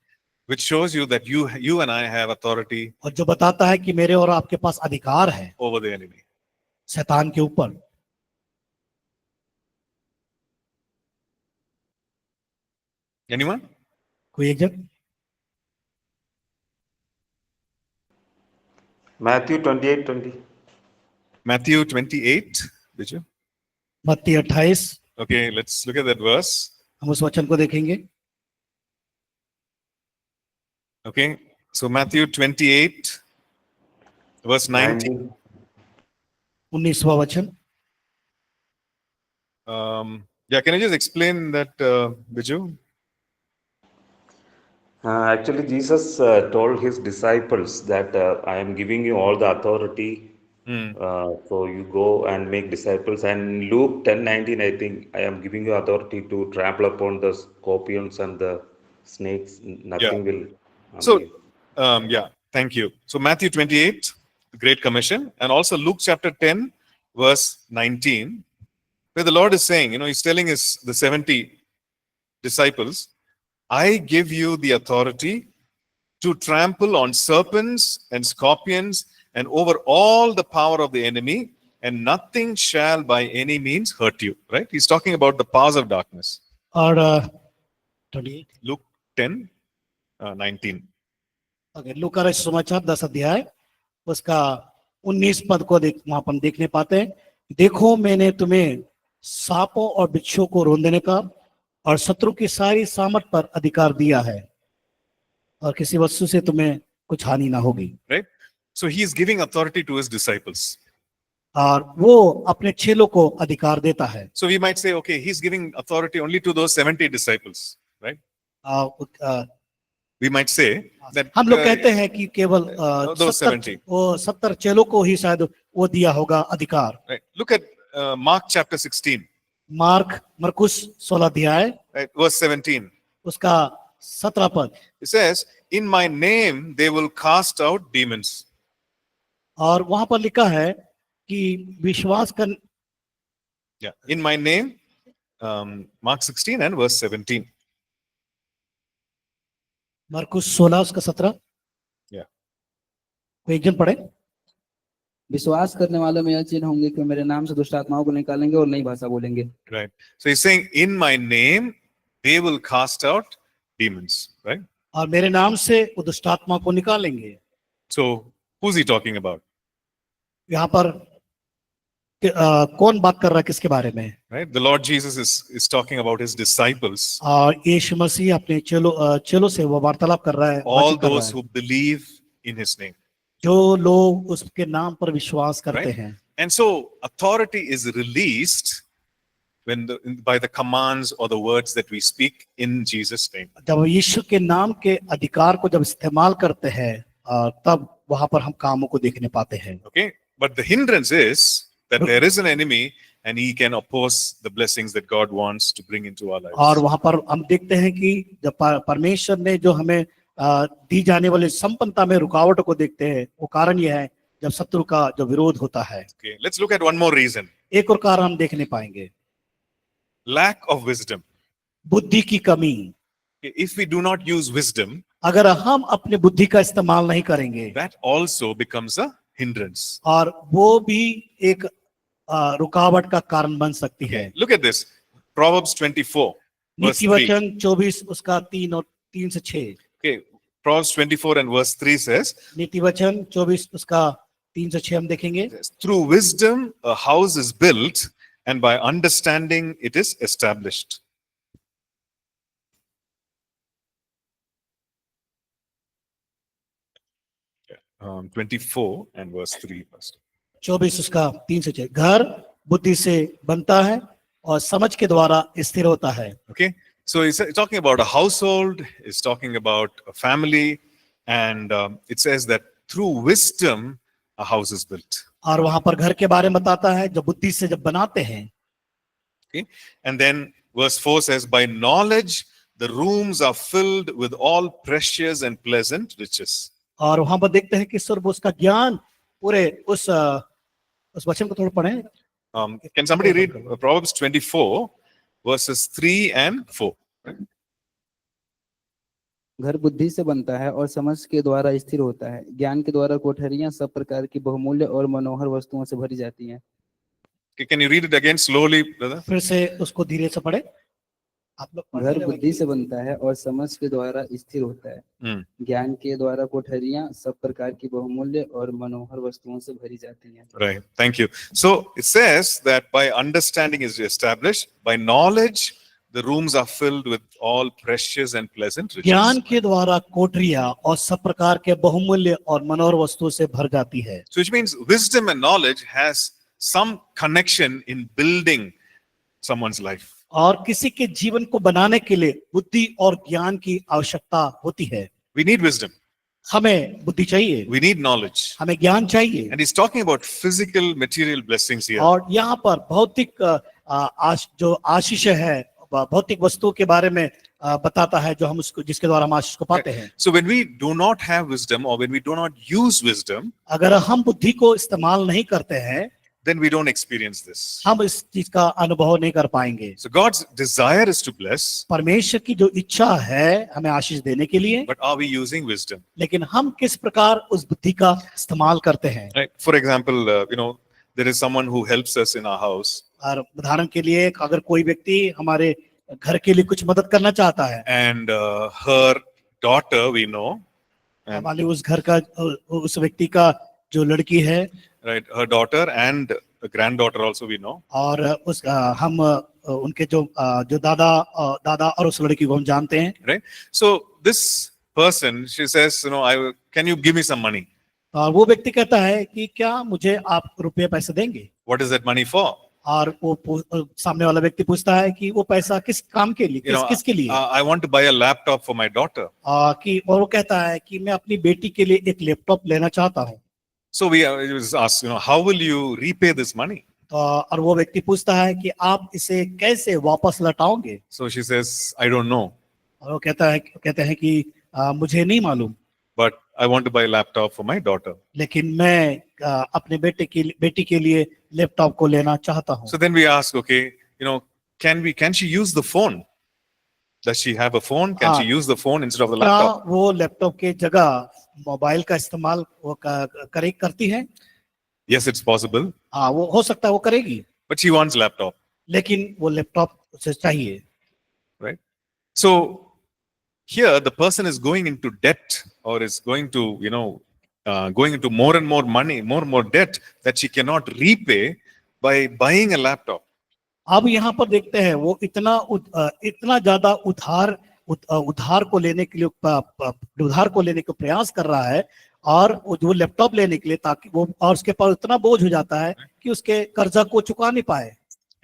which shows you that you and I have authority और जो बताता है कि मेरे और आपके पास अधिकार है over the enemy? शैतान के ऊपर। Anyone? कोई एक जन? Matthew 28:20. Matthew 28. Did you? मत्ती 28। Okay, let's look at that verse. हम उस वचन को देखेंगे। Okay, so Matthew 28, verse 19. 19वां वचन। Yeah, can you just explain that, Biju? Actually, Jesus told his disciples that I am giving you all the authority. So you go and make disciples. And Luke 10:19, I think, I am giving you authority to trample upon the scorpions and the snakes. Nothing will. So, yeah, thank you. So Matthew 28, the Great Commission, and also Luke chapter 10, verse 19, where the Lord is saying, he's telling the 70 disciples, I give you the authority to trample on serpents and scorpions and over all the power of the enemy, and nothing shall by any means hurt you. Right? He's talking about the powers of darkness. और 28 Luke 10, 19. Okay, लूका रचित समाचार 10 अध्याय उसका 19 पद को वहां पर देखने पाते हैं। देखो मैंने तुम्हें सांपों और बिच्छू को रोंदने का और शत्रु की सारी सामर्थ पर अधिकार दिया है और किसी वस्तु से तुम्हें कुछ हानि ना होगी। Right? So he is giving authority to his disciples. और वो अपने चेलों को अधिकार देता है। So we might say, okay, he's giving authority only to those 70 disciples, right? We might say that हम लोग कहते हैं कि केवल those 70. 70 चेलों को ही शायद वो दिया होगा अधिकार। Right. Look at Mark chapter 16, मरकुस 16 अध्याय right? Verse 17. उसका 17 पद। It says, in my name they will cast out demons. और वहां पर लिखा है कि विश्वास कर Yeah. In my name, Mark 16 and verse 17. मरकुस 16 उसका 17। Yeah. कोई एक जन पढ़े। विश्वास करने वालों में यह चिन्ह होंगे कि मेरे नाम से दुष्ट आत्माओं को निकालेंगे और नई भाषा बोलेंगे। Right. So he's saying, in my name they will cast out demons. Right. और मेरे नाम से वो दुष्ट आत्मा को निकालेंगे। So who's he talking about? यहाँ पर कौन बात कर रहा है किसके बारे में? Right. The Lord Jesus is talking about his disciples. और यीशु मसीह अपने चेलों से वो वार्तालाप कर रहा है। All बातचीत कर रहा those है। who believe in his name. जो लोग उसके नाम पर विश्वास करते Right. हैं। And so authority is released when by the commands or the words that we speak in Jesus' name. जब यीशु के नाम के अधिकार को जब इस्तेमाल करते हैं तब वहां पर हम कामों को देखने पाते हैं। Okay. But the hindrance is that there is an enemy and he can oppose the blessings that God wants to bring into our lives. और वहां पर हम देखते हैं कि जब परमेश्वर ने जो हमें दी जाने वाली संपन्नता में रुकावट को देखते हैं, वो कारण यह है जब शत्रु का जो विरोध होता है। Okay. Let's look at one more reason. एक और कारण हम देखने पाएंगे, Lack of wisdom. बुद्धि की कमी। Okay. If we do not use wisdom, अगर हम अपने बुद्धि का इस्तेमाल नहीं करेंगे that also becomes a hindrance. और वो भी एक रुकावट का कारण बन सकती है। Okay. Look at this. Proverbs 24, verse 3. नीतिवचन 24 उसका 3 और 3 से 6। Okay. Proverbs 24 and verse 3 says, नीतिवचन 24 उसका 3 से 6 हम देखेंगे। through wisdom a house is built and by understanding it is established. Yeah. 24 and verse 3 first. 24 उसका 3 से 6। घर बुद्धि से बनता है और समझ के द्वारा स्थिर होता है। Okay. So he's talking about a household, he's talking about a family, and it says that through wisdom a house is built. और वहां पर घर के बारे में बताता है जब बुद्धि से जब बनाते हैं। Okay. And then verse 4 says, by knowledge the rooms are filled with all precious and pleasant riches. और वहां पर देखते हैं कि सर्व उसका ज्ञान पूरे उस वचन को थोड़ा पढ़ें। Can somebody read Proverbs 24 verses 3 and 4? घर बुद्धि से बनता है और समझ के द्वारा स्थिर होता है, ज्ञान के द्वारा कोठरियां सब प्रकार की बहुमूल्य और मनोहर वस्तुओं से भरी जाती हैं। Okay, can you read it again slowly, brother? फिर से उसको धीरे से पढ़े। आप लोग घर बुद्धि से बनता है और समझ के द्वारा स्थिर होता है, ज्ञान के द्वारा कोठरियां सब प्रकार की बहुमूल्य और मनोहर वस्तुओं से भरी जाती हैं। Right. Thank you. So it says that by understanding is established, by knowledge the rooms are filled with all precious and pleasant riches. ज्ञान के द्वारा कोठरियां और सब प्रकार के बहुमूल्य और मनोहर वस्तुओं से भर जाती है। So which means wisdom and knowledge has some connection in building someone's life. और किसी के जीवन को बनाने के लिए बुद्धि और ज्ञान की आवश्यकता होती है। We need wisdom. हमें बुद्धि चाहिए, We need knowledge. हमें ज्ञान चाहिए। And he's talking about physical material blessings here. और यहाँ पर भौतिक जो आशीष है, भौतिक वस्तुओं के बारे में बताता है जो हम उसको जिसके द्वारा हम आशीष को पाते हैं। So when we do not have wisdom or when we do not use wisdom, अगर हम बुद्धि को इस्तेमाल नहीं करते हैं then we don't experience this. हम इस चीज का अनुभव नहीं कर पाएंगे। So God's desire is to bless, परमेश्वर की जो इच्छा है हमें आशीष देने के लिए, but are we using wisdom? लेकिन हम किस प्रकार उस बुद्धि का इस्तेमाल करते हैं। Right. For example, there is someone who helps us in our house, और उदाहरण के लिए अगर कोई व्यक्ति हमारे घर के लिए कुछ मदद करना चाहता है, and her daughter we know, and, हमारे उस घर का उस व्यक्ति का जो लड़की है, right, her daughter and a granddaughter also we know, और उस हम उनके जो दादा और उस लड़की को हम जानते हैं। right? So this person, she says, can you give me some money? और वो व्यक्ति कहता है कि क्या मुझे आप रुपये पैसे देंगे? What is that money for? और सामने वाला व्यक्ति पूछता है कि वो पैसा किस काम के लिए, किसके लिए? I want to buy a laptop for my daughter. और वो कहता है कि मैं अपनी बेटी के लिए एक लैपटॉप लेना चाहता हूँ. So we was asked, how will you repay this money? और वो व्यक्ति पूछता है कि आप इसे कैसे वापस लौटाओगे? So she says, I don't know. और वो कहते हैं कि मुझे नहीं मालूम. But I want to buy a laptop for my daughter. लेकिन मैं अपने बेटी के लिए लैपटॉप को लेना चाहता हूँ. So then we ask, okay, can she use the phone? Does she have a phone? Can she use the phone instead of the laptop? क्या वो लैपटॉप के जगह मोबाइल का इस्तेमाल वो करती है? Yes, it's possible. हाँ, वो हो सकता है वो करेगी. But she wants laptop. लेकिन वो लैपटॉप उसे चाहिए. Right? So here the person is going into debt or is going to, going into more and more money, more and more debt that she cannot repay by buying a laptop. अब यहाँ पर देखते हैं वो इतना ज्यादा उधार को लेने के प्रयास कर रहा है और वो लैपटॉप लेने के लिए ताकि वो और उसके पास इतना बोझ हो जाता है कि उसके कर्जा को चुका नहीं पाए.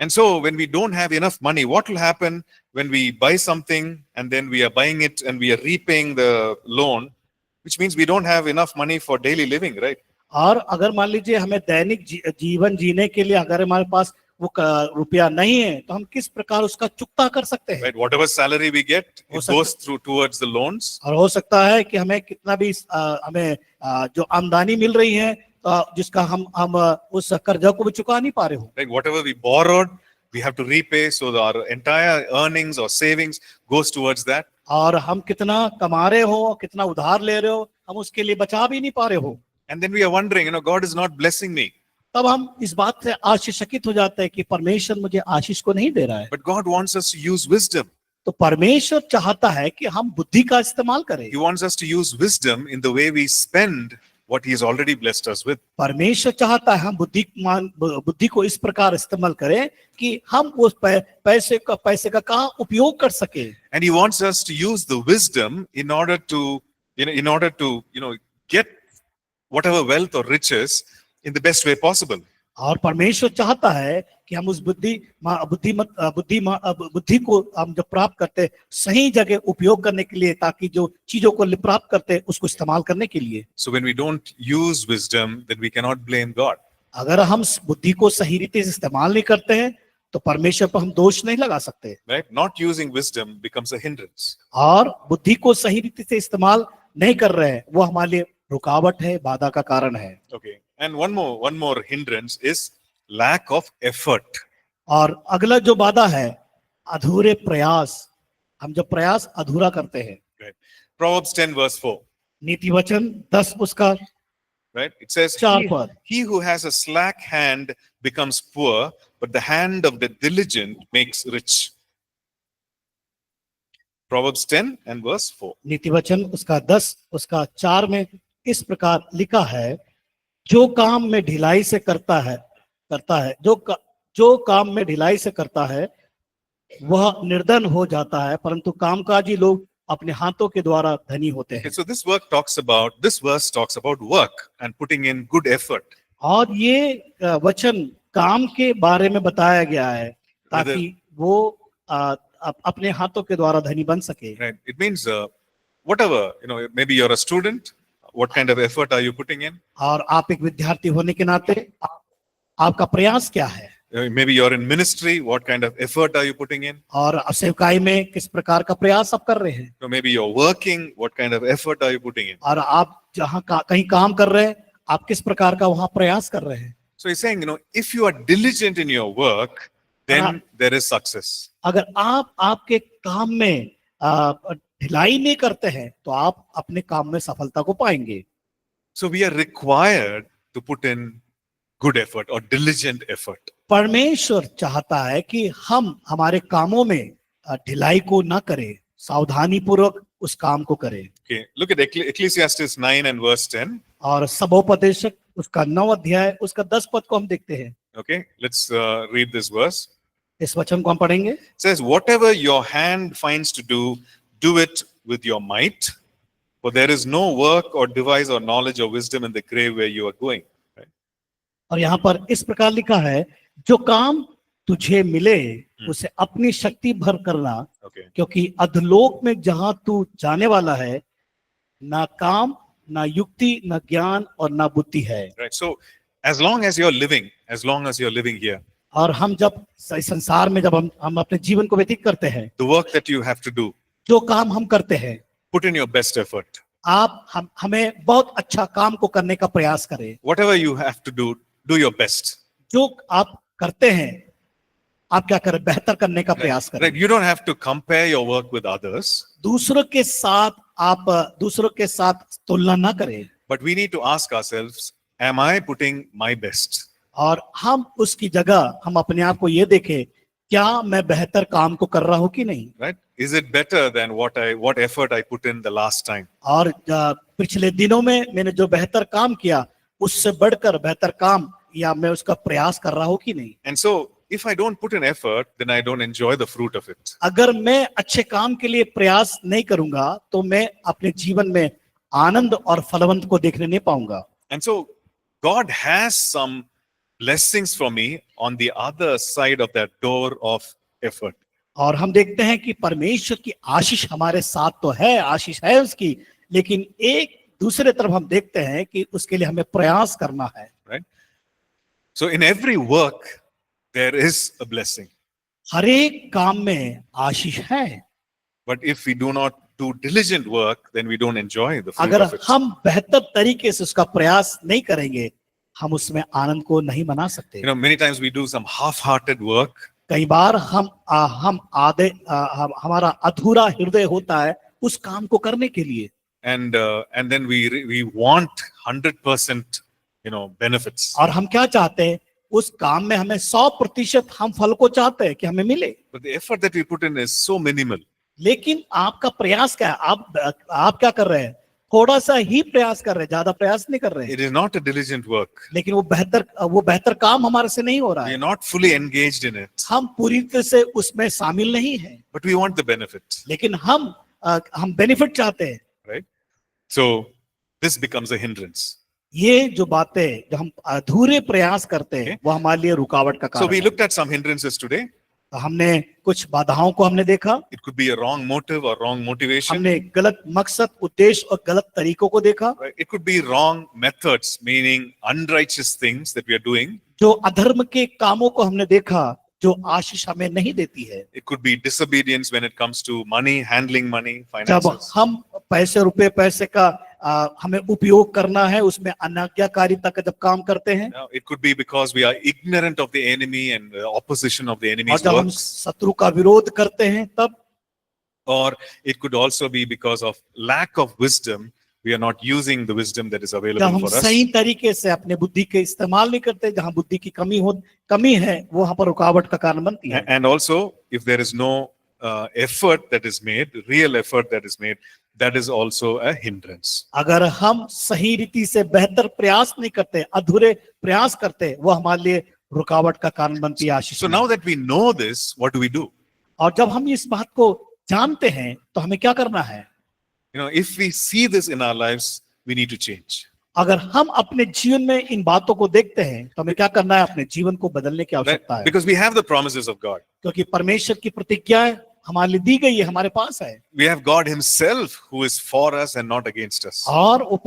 And so when we don't have enough money, what will happen when we buy something and then we are buying it and we are repaying the loan, which means we don't have enough money for daily living, right? और अगर मान लीजिए हमें दैनिक जीवन जीने के लिए अगर हमारे पास वो रुपया नहीं है तो हम किस प्रकार उसका चुकता कर सकते हैं? Right, whatever salary we get, it goes towards the loans. और हो सकता है कि हमें कितना भी हमें जो आमदनी मिल रही है जिसका हम उस कर्जा को भी चुका नहीं पा रहे हो. Right, whatever we borrowed, we have to repay, so our entire earnings or savings goes towards that. और हम कितना कमा रहे हो, कितना उधार ले रहे हो, हम उसके लिए बचा भी नहीं पा रहे हो. And then we are wondering, God is not blessing me. तब हम इस बात से आश्चर्यचकित हो जाते हैं कि परमेश्वर मुझे आशीष को नहीं दे रहा है. But God wants us to use wisdom. तो परमेश्वर चाहता है कि हम बुद्धि का इस्तेमाल करें. He wants us to use wisdom in the way we spend what He has already blessed us with. परमेश्वर चाहता है हम बुद्धि को इस प्रकार इस्तेमाल करें कि हम उस पैसे का कहाँ उपयोग कर सके. And He wants us to use the wisdom in order to get whatever wealth or riches in the best way possible. और परमेश्वर चाहता है कि हम उस बुद्धि को हम जब प्राप्त करते सही जगह उपयोग करने के लिए ताकि जो चीजों को प्राप्त करते उसको इस्तेमाल करने के लिए. So when we don't use wisdom, then we cannot blame God. अगर हम बुद्धि को सही रीति से इस्तेमाल नहीं करते हैं तो परमेश्वर पर हम दोष नहीं लगा सकते. Right? Not using wisdom becomes a hindrance. और बुद्धि को सही रीति से इस्तेमाल नहीं कर रहे हैं वो हमारे लिए रुकावट है, बाधा का कारण है. Okay. And one more hindrance is lack of effort. और अगला जो बाधा है अधूरे प्रयास. हम जब प्रयास अधूरा करते हैं. Right. Proverbs 10 verse 4. नीति वचन 10 उसका Right? It says, 4 पर. he who has a slack hand becomes poor, but the hand of the diligent makes rich. Proverbs 10 and verse 4. नीति वचन उसका 10 उसका 4 में इस प्रकार लिखा है, जो काम में ढिलाई से करता है जो काम में ढिलाई से करता है वह निर्धन हो जाता है, परंतु कामकाजी लोग अपने हाथों के द्वारा धनी होते हैं. Okay, so this verse talks about work and putting in good effort. और ये वचन काम के बारे में बताया गया है ताकि वो अपने हाथों के द्वारा धनी बन सके. Right. It means whatever, maybe you're a student, what kind of effort are you putting in? और आप एक विद्यार्थी होने के नाते आपका प्रयास क्या है? Maybe you're in ministry, what kind of effort are you putting in? और सेवकाई में किस प्रकार का प्रयास आप कर रहे हैं? Maybe you're working, what kind of effort are you putting in? और आप जहाँ कहीं काम कर रहे हैं आप किस प्रकार का वहाँ प्रयास कर रहे हैं? So he's saying, if you are diligent in your work, then there is success. अगर आप आपके काम में ढिलाई नहीं करते हैं तो आप अपने काम में सफलता को पाएंगे. So we are required to put in good effort or diligent effort. परमेश्वर चाहता है कि हम हमारे कामों में ढिलाई को ना करें, सावधानी पूर्वक उस काम को करें. Okay, look at Ecclesiastes 9 and verse 10. और सबोपदेशक उसका 9 अध्याय उसका 10 पद को हम देखते हैं. Okay, let's read this verse. इस वचन को हम पढ़ेंगे. It says, whatever your hand finds to do it with your might, for there is no work or device or knowledge or wisdom in the grave where you are going. Right? और यहाँ पर इस प्रकार लिखा है, जो काम तुझे मिले उसे अपनी शक्ति भर करना, Okay. क्योंकि अधोलोक में जहां तू जाने वाला है, ना काम, ना युक्ति, ना ज्ञान और ना बुद्धि है। Right. So as long as you're living here, और हम जब इस संसार में जब हम अपने जीवन को व्यतीत करते हैं, the work that you have to do, जो काम हम करते हैं, put in your best effort. हमें बहुत अच्छा काम को करने का प्रयास करें। Whatever you have to do your best. जो आप करते हैं, आप क्या करें? बेहतर करने का प्रयास करें। Right. You don't have to compare your work with others. दूसरों के साथ आप दूसरों के साथ तुलना ना करें, But we need to ask ourselves, am I putting my best? और हम उसकी जगह हम अपने आप को ये देखें, क्या मैं बेहतर काम को कर रहा हूं कि नहीं। Right? Is it better than what effort I put in the last time? और पिछले दिनों में मैंने जो बेहतर काम किया, उससे बढ़कर बेहतर काम या मैं उसका प्रयास कर रहा हूं कि नहीं। And so if I don't put in effort, then I don't enjoy the fruit of it. अगर मैं अच्छे काम के लिए प्रयास नहीं करूंगा, तो मैं अपने जीवन में आनंद और फलवंत को देखने नहीं पाऊंगा। And so God has some blessings for me on the other side of that door of effort. और हम देखते हैं कि परमेश्वर की आशीष हमारे साथ तो है, आशीष है उसकी, लेकिन एक दूसरे तरफ हम देखते हैं कि उसके लिए हमें प्रयास करना है। Right? So in every work there is a blessing. हर एक काम में आशीष है, But if we do not do diligent work, then we don't enjoy the fruit अगर of it. हम बेहतर तरीके से उसका प्रयास नहीं करेंगे, हम उसमें आनंद को नहीं मना सकते। You know, many times we do some half-hearted work. कई बार हम हमारा अधूरा हृदय होता है उस काम को करने के लिए, And then we want 100%, benefits. और हम क्या चाहते हैं? उस काम में हमें 100% हम फल को चाहते हैं कि हमें मिले, But the effort that we put in is so minimal. लेकिन आपका प्रयास क्या है? आप क्या कर रहे हैं? थोड़ा सा ही प्रयास कर रहे हैं, ज्यादा प्रयास नहीं कर रहे हैं, It is not a diligent work. लेकिन वो बेहतर काम हमारे से नहीं हो रहा We है। are not fully engaged in it, हम पूरी तरह से उसमें शामिल नहीं हैं, but we want the benefit, लेकिन हम बेनिफिट चाहते हैं। right? So this becomes a hindrance. ये जो बातें जो हम अधूरे प्रयास करते हैं, वो हमारे लिए रुकावट का So कारण we है। looked at some hindrances today. तो हमने कुछ बाधाओं को हमने देखा, It could be a wrong motive or wrong motivation. हमने गलत मकसद, उद्देश्य और गलत तरीकों को देखा, Right? It could be wrong methods, meaning unrighteous things that we are doing. जो अधर्म के कामों को हमने देखा, जो आशीष हमें नहीं देती है। It could be disobedience when it comes to money, handling money, जब finances. हम पैसे का हमें उपयोग करना है, उसमें अनाज्ञाकारिता का जब काम करते हैं, Now, it could be because we are ignorant of the enemy and the opposition of the और enemy's जब हम works. शत्रु का विरोध करते हैं, तब Or it could also be because of lack of wisdom. We are not using the wisdom that is जब available हम for us. सही तरीके से अपने बुद्धि के इस्तेमाल नहीं करते, जहां बुद्धि की कमी है, वो वहां पर रुकावट का कारण बनती है। And also, if there is no effort that is made, real effort that is made, that is also a hindrance. अगर हम सही रीति से बेहतर प्रयास नहीं करते, अधूरे प्रयास करते, वो हमारे लिए रुकावट का कारण बनती है आशीष So में। now that we know this, what do we do? और जब हम इस बात को जानते हैं, तो हमें क्या करना है? If we see this in our lives, we need to change. अगर हम अपने जीवन में इन बातों को देखते हैं, तो हमें क्या करना है? अपने जीवन को बदलने की Right? आवश्यकता है, Because we have the promises of God. क्योंकि परमेश्वर की प्रतिज्ञाएं हमारे लिए दी गई है, हमारे पास है। We have God Himself who is for us and not against us. और वो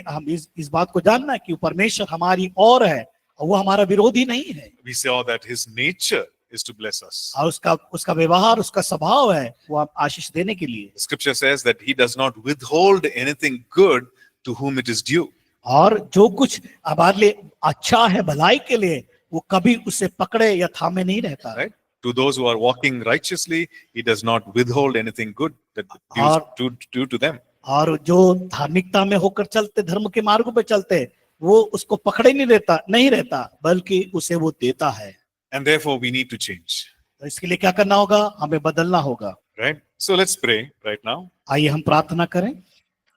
हम इस बात को जानना है कि वो परमेश्वर हमारी ओर है और वो हमारा विरोधी नहीं है, We saw that His nature is to bless us. और उसका व्यवहार, उसका स्वभाव है वो आप आशीष देने के लिए। The scripture says that He does not withhold anything good to whom it is due. और जो कुछ हमारे लिए अच्छा है, भलाई के लिए, वो कभी उसे पकड़े या थामे नहीं रहता। Right? To those who are walking righteously, He does not withhold anything good that is due to them. और जो धार्मिकता में होकर चलते, धर्म के मार्ग पे चलते, वो उसको पकड़े नहीं रहता, बल्कि उसे वो देता है। And therefore, we need to change. तो इसके लिए क्या करना होगा? हमें बदलना होगा। Right? So let's pray right now. आइए हम प्रार्थना करें,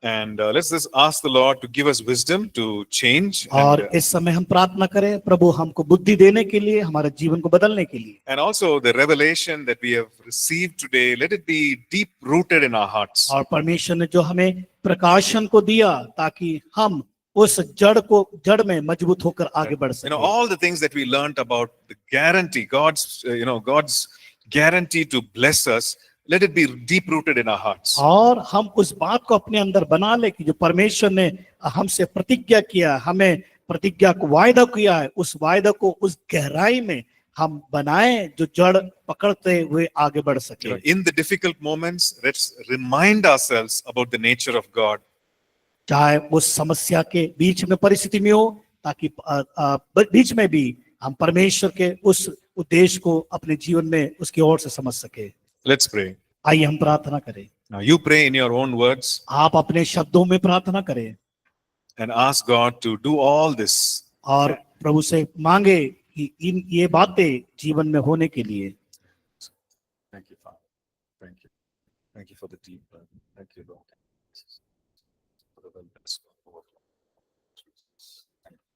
And let's just ask the Lord to give us wisdom to change. और इस समय हम प्रार्थना करें, प्रभु हमको बुद्धि देने के लिए, हमारे जीवन को बदलने के लिए। And also the revelation that we have received today, let it be deep rooted in our hearts. और परमेश्वर ने जो हमें प्रकाशन को दिया, ताकि हम उस जड़ में मजबूत होकर आगे बढ़ You know, सके। all the things that we learned about the guarantee, God's guarantee to bless us, let it be deep rooted in our hearts. और हम उस बात को अपने अंदर बना ले कि जो परमेश्वर ने हमसे प्रतिज्ञा किया, हमें प्रतिज्ञा को वायदा किया है, उस वायदा को उस गहराई में हम बनाए जो जड़ पकड़ते हुए आगे बढ़ You सके। know, in the difficult moments, let's remind ourselves about the nature of God. चाहे उस समस्या के बीच में परिस्थिति में हो, ताकि बीच में भी हम परमेश्वर के उस उद्देश्य को अपने जीवन में उसकी ओर से समझ सके। Let's pray. आइए हम प्रार्थना करें। Now you pray in your own words आप अपने शब्दों में प्रार्थना करें and ask God to do all this. और प्रभु से मांगे कि ये बातें जीवन में होने के लिए। Thank you, Father. Thank you. Thank you for the deep burden. Thank you, Lord. For the well-blessed overflow. Thank you.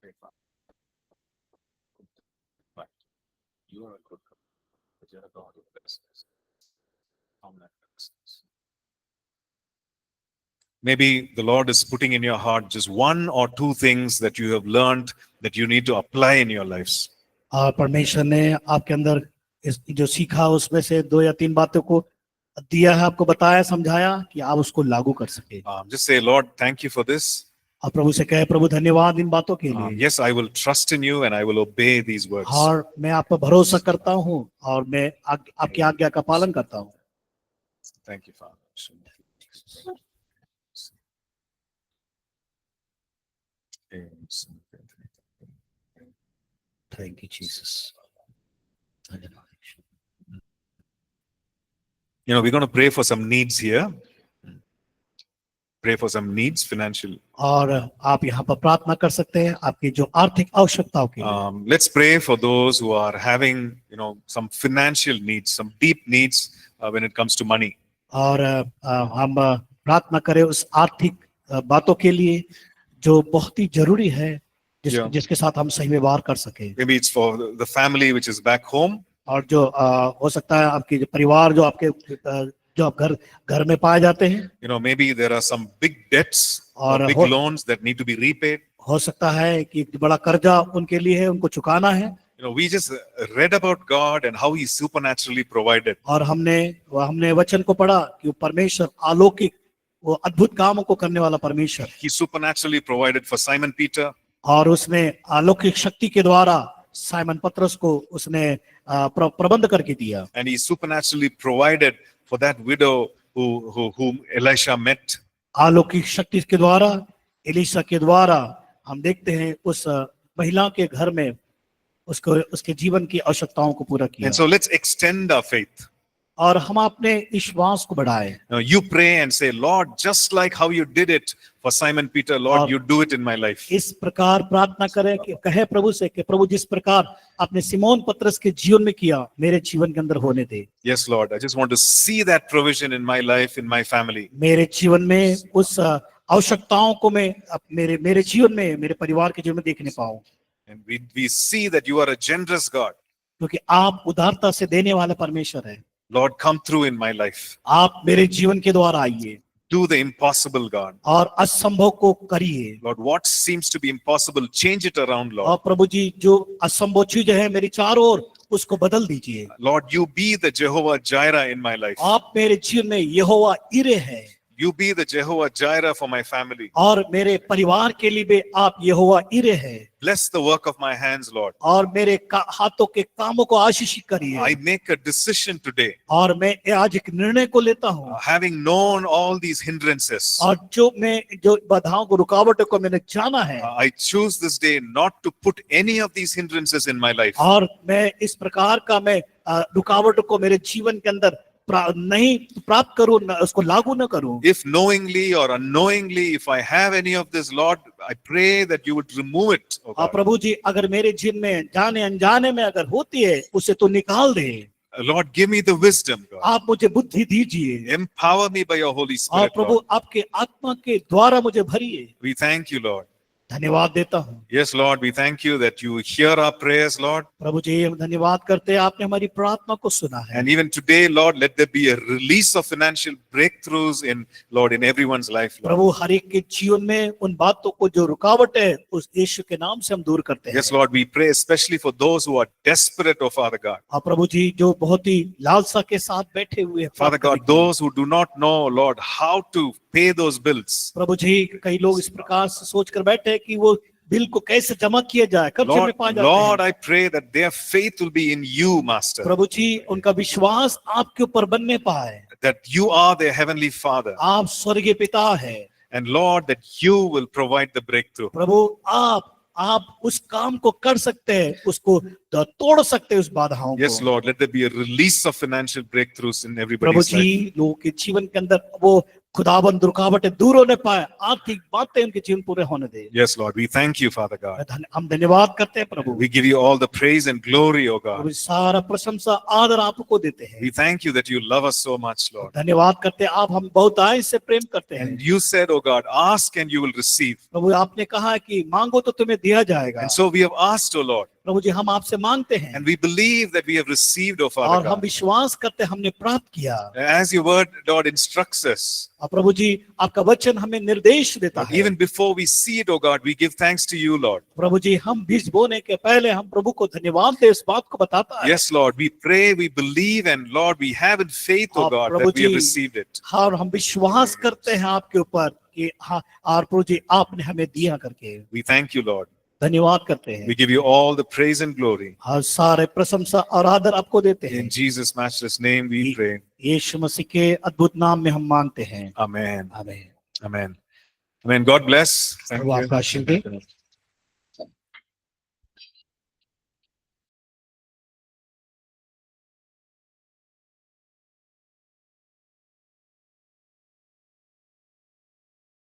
Great Father. Right. You are a good God, but you're a God who blesses us. Maybe the Lord is putting in your heart just one or two things that you have learned that you need to apply in your lives. और परमेश्वर ने आपके अंदर जो सीखा उसमें से 2 या 3 बातों को दिया है, आपको बताया, समझाया कि आप उसको लागू कर सके। Just say, Lord, thank you for this. और प्रभु से कहे, प्रभु धन्यवाद इन बातों के लिए। Yes, I will trust in you and I will obey these words. और मैं आप पर भरोसा करता हूँ और मैं आपकी आज्ञा का पालन करता हूँ। Thank you, Father. Thank you, Jesus. You know, we're going to pray for some needs here. Pray for some needs, financial. और आप यहाँ पर प्रार्थना कर सकते हैं आपकी जो आर्थिक आवश्यकताओं के लिए। Let's pray for those who are having, some financial needs, some deep needs when it comes to money. और हम प्रार्थना करें उस आर्थिक बातों के लिए जो बहुत ही जरूरी है, जिसके साथ हम सही व्यवहार कर सके। Maybe it's for the family which is back home. और जो हो सकता है आपके जो परिवार जो आपके जो आप घर में पाए जाते हैं। Maybe there are some big debts or big loans that need to be repaid. हो सकता है कि बड़ा कर्जा उनके लिए है, उनको चुकाना है। We just read about God and how He supernaturally provided. और हमने वचन को पढ़ा कि वो परमेश्वर अलौकिक, वो अद्भुत कामों को करने वाला परमेश्वर। He supernaturally provided for Simon Peter. और उसने अलौकिक शक्ति के द्वारा साइमन पतरस को उसने प्रबंध करके दिया। And He supernaturally provided for that widow whom Elisha met. अलौकिक शक्ति के द्वारा, एलिशा के द्वारा हम देखते हैं उस महिला के घर में उसके जीवन की आवश्यकताओं को पूरा किया। And so let's extend our faith. और हम अपने विश्वास को बढ़ाएं। Now you pray and say, Lord, just like how you did it for Simon Peter, Lord, you do it in my life. इस प्रकार प्रार्थना करें कि कहे प्रभु से कि प्रभु जिस प्रकार आपने सिमोन पतरस के जीवन में किया, मेरे जीवन के अंदर होने दे। Yes, Lord, I just want to see that provision in my life, in my family. मेरे जीवन में उस आवश्यकताओं को मैं मेरे जीवन में, मेरे परिवार के जीवन में देखने पाऊं। And we see that you are a generous God. क्योंकि आप उदारता से देने वाले परमेश्वर हैं। Lord, come through in my life. आप मेरे जीवन के द्वारा आइए। Do the impossible, God. और असंभव को करिए। Lord, what seems to be impossible, change it around, Lord. और प्रभु जी जो असंभव चीज है मेरी चारों ओर, उसको बदल दीजिए। Lord, you be the Jehovah Jireh in my life. आप मेरे जीवन में यहोवा इरे हैं। You be the Jehovah Jireh for my family. और मेरे परिवार के लिए भी आप यहोवा इरे हैं। Bless the work of my hands, Lord. और मेरे हाथों के कामों को आशीषित करिए। I make a decision today. और मैं आज एक निर्णय को लेता हूँ। Having known all these hindrances, और जो बाधाओं को, रुकावटों को मैंने जाना है, I choose this day not to put any of these hindrances in my life. और मैं इस प्रकार का मैं रुकावटों को मेरे जीवन के अंदर नहीं प्राप्त करूं, उसको लागू न करूं। If knowingly or unknowingly, if I have any of this, Lord, I pray that you would remove it. Oh God. प्रभु जी अगर मेरे जीवन में जाने अनजाने में अगर होती है, उसे तो निकाल दे। Lord, give me the wisdom, God. आप मुझे बुद्धि दीजिए। Empower me by your Holy और Spirit, प्रभु Lord. आपके आत्मा के द्वारा मुझे भरिए। We thank you, Lord. धन्यवाद देता हूँ। Yes, Lord, we thank you that you hear our prayers, Lord. प्रभु जी हम धन्यवाद करते हैं आपने हमारी प्रार्थना को सुना है। And even today, Lord, let there be a release of financial breakthroughs in, Lord, in everyone's life, Lord. प्रभु हर एक के जीवन में उन बातों को जो रुकावट है उस यीशु के नाम से हम दूर करते हैं। Yes, Lord, we pray especially for those who are desperate, oh Father God. और प्रभु जी जो बहुत ही लालसा के साथ बैठे हुए हैं Father God, those who do not know, Lord, how to pay those bills. प्रभु जी कई लोग इस प्रकार से सोच कर बैठे हैं कि वो बिल को कैसे जमा किया जाए, कर्जे में पा जाते Lord, हैं। I pray that their faith will be in you, Master. प्रभु जी उनका विश्वास आपके ऊपर बनने पाए, That you are their heavenly Father. आप स्वर्गीय पिता है। And Lord, that you will provide the breakthrough. प्रभु आप उस काम को कर सकते हैं, उसको तोड़ सकते हैं उस बाधाओं को। Yes, Lord, let there be a release of financial breakthroughs in Prabhu everybody's life. जी लोगों के जीवन के अंदर वो खुदाबंद रुकावटें दूर होने पाए, आर्थिक बातें उनके जीवन पूरे होने दे। Yes, Lord, we thank you, Father God. हम धन्यवाद करते हैं प्रभु। We give you all the praise and glory, O God. प्रभु सारा प्रशंसा आदर आपको देते हैं। We thank you that you love us so much, Lord. धन्यवाद करते हैं आप हम बहुत आय से प्रेम करते हैं। And you said, O God, ask and you will receive. प्रभु आपने कहा है कि मांगो तो तुम्हें दिया जाएगा। And so we have asked, O Lord, प्रभु जी हम आपसे मांगते हैं and we believe that we have received, O Father और हम God. विश्वास करते हैं हमने प्राप्त किया। As your word, Lord, instructs us, और प्रभु जी आपका वचन हमें निर्देश देता है। even before we see it, O God, we give thanks to you, Lord. प्रभु जी हम बीज बोने के पहले हम प्रभु को धन्यवाद दे, इस बात को बताता है। Yes, Lord, we pray, we believe, and Lord, we have in faith, O और God, Prabhu that we have ji, received it. हाँ और हम विश्वास करते हैं आपके ऊपर कि हाँ और प्रभु जी आपने हमें दिया करके We thank you, Lord. धन्यवाद करते हैं। We give you all the praise and glory. हर सारे प्रशंसा और आदर आपको देते हैं। In Jesus' matchless name we pray. यीशु मसीह के अद्भुत नाम में हम मांगते हैं। Amen. आमीन। Amen. Amen. God bless. Thank प्रभु आपका आशीष दे। you.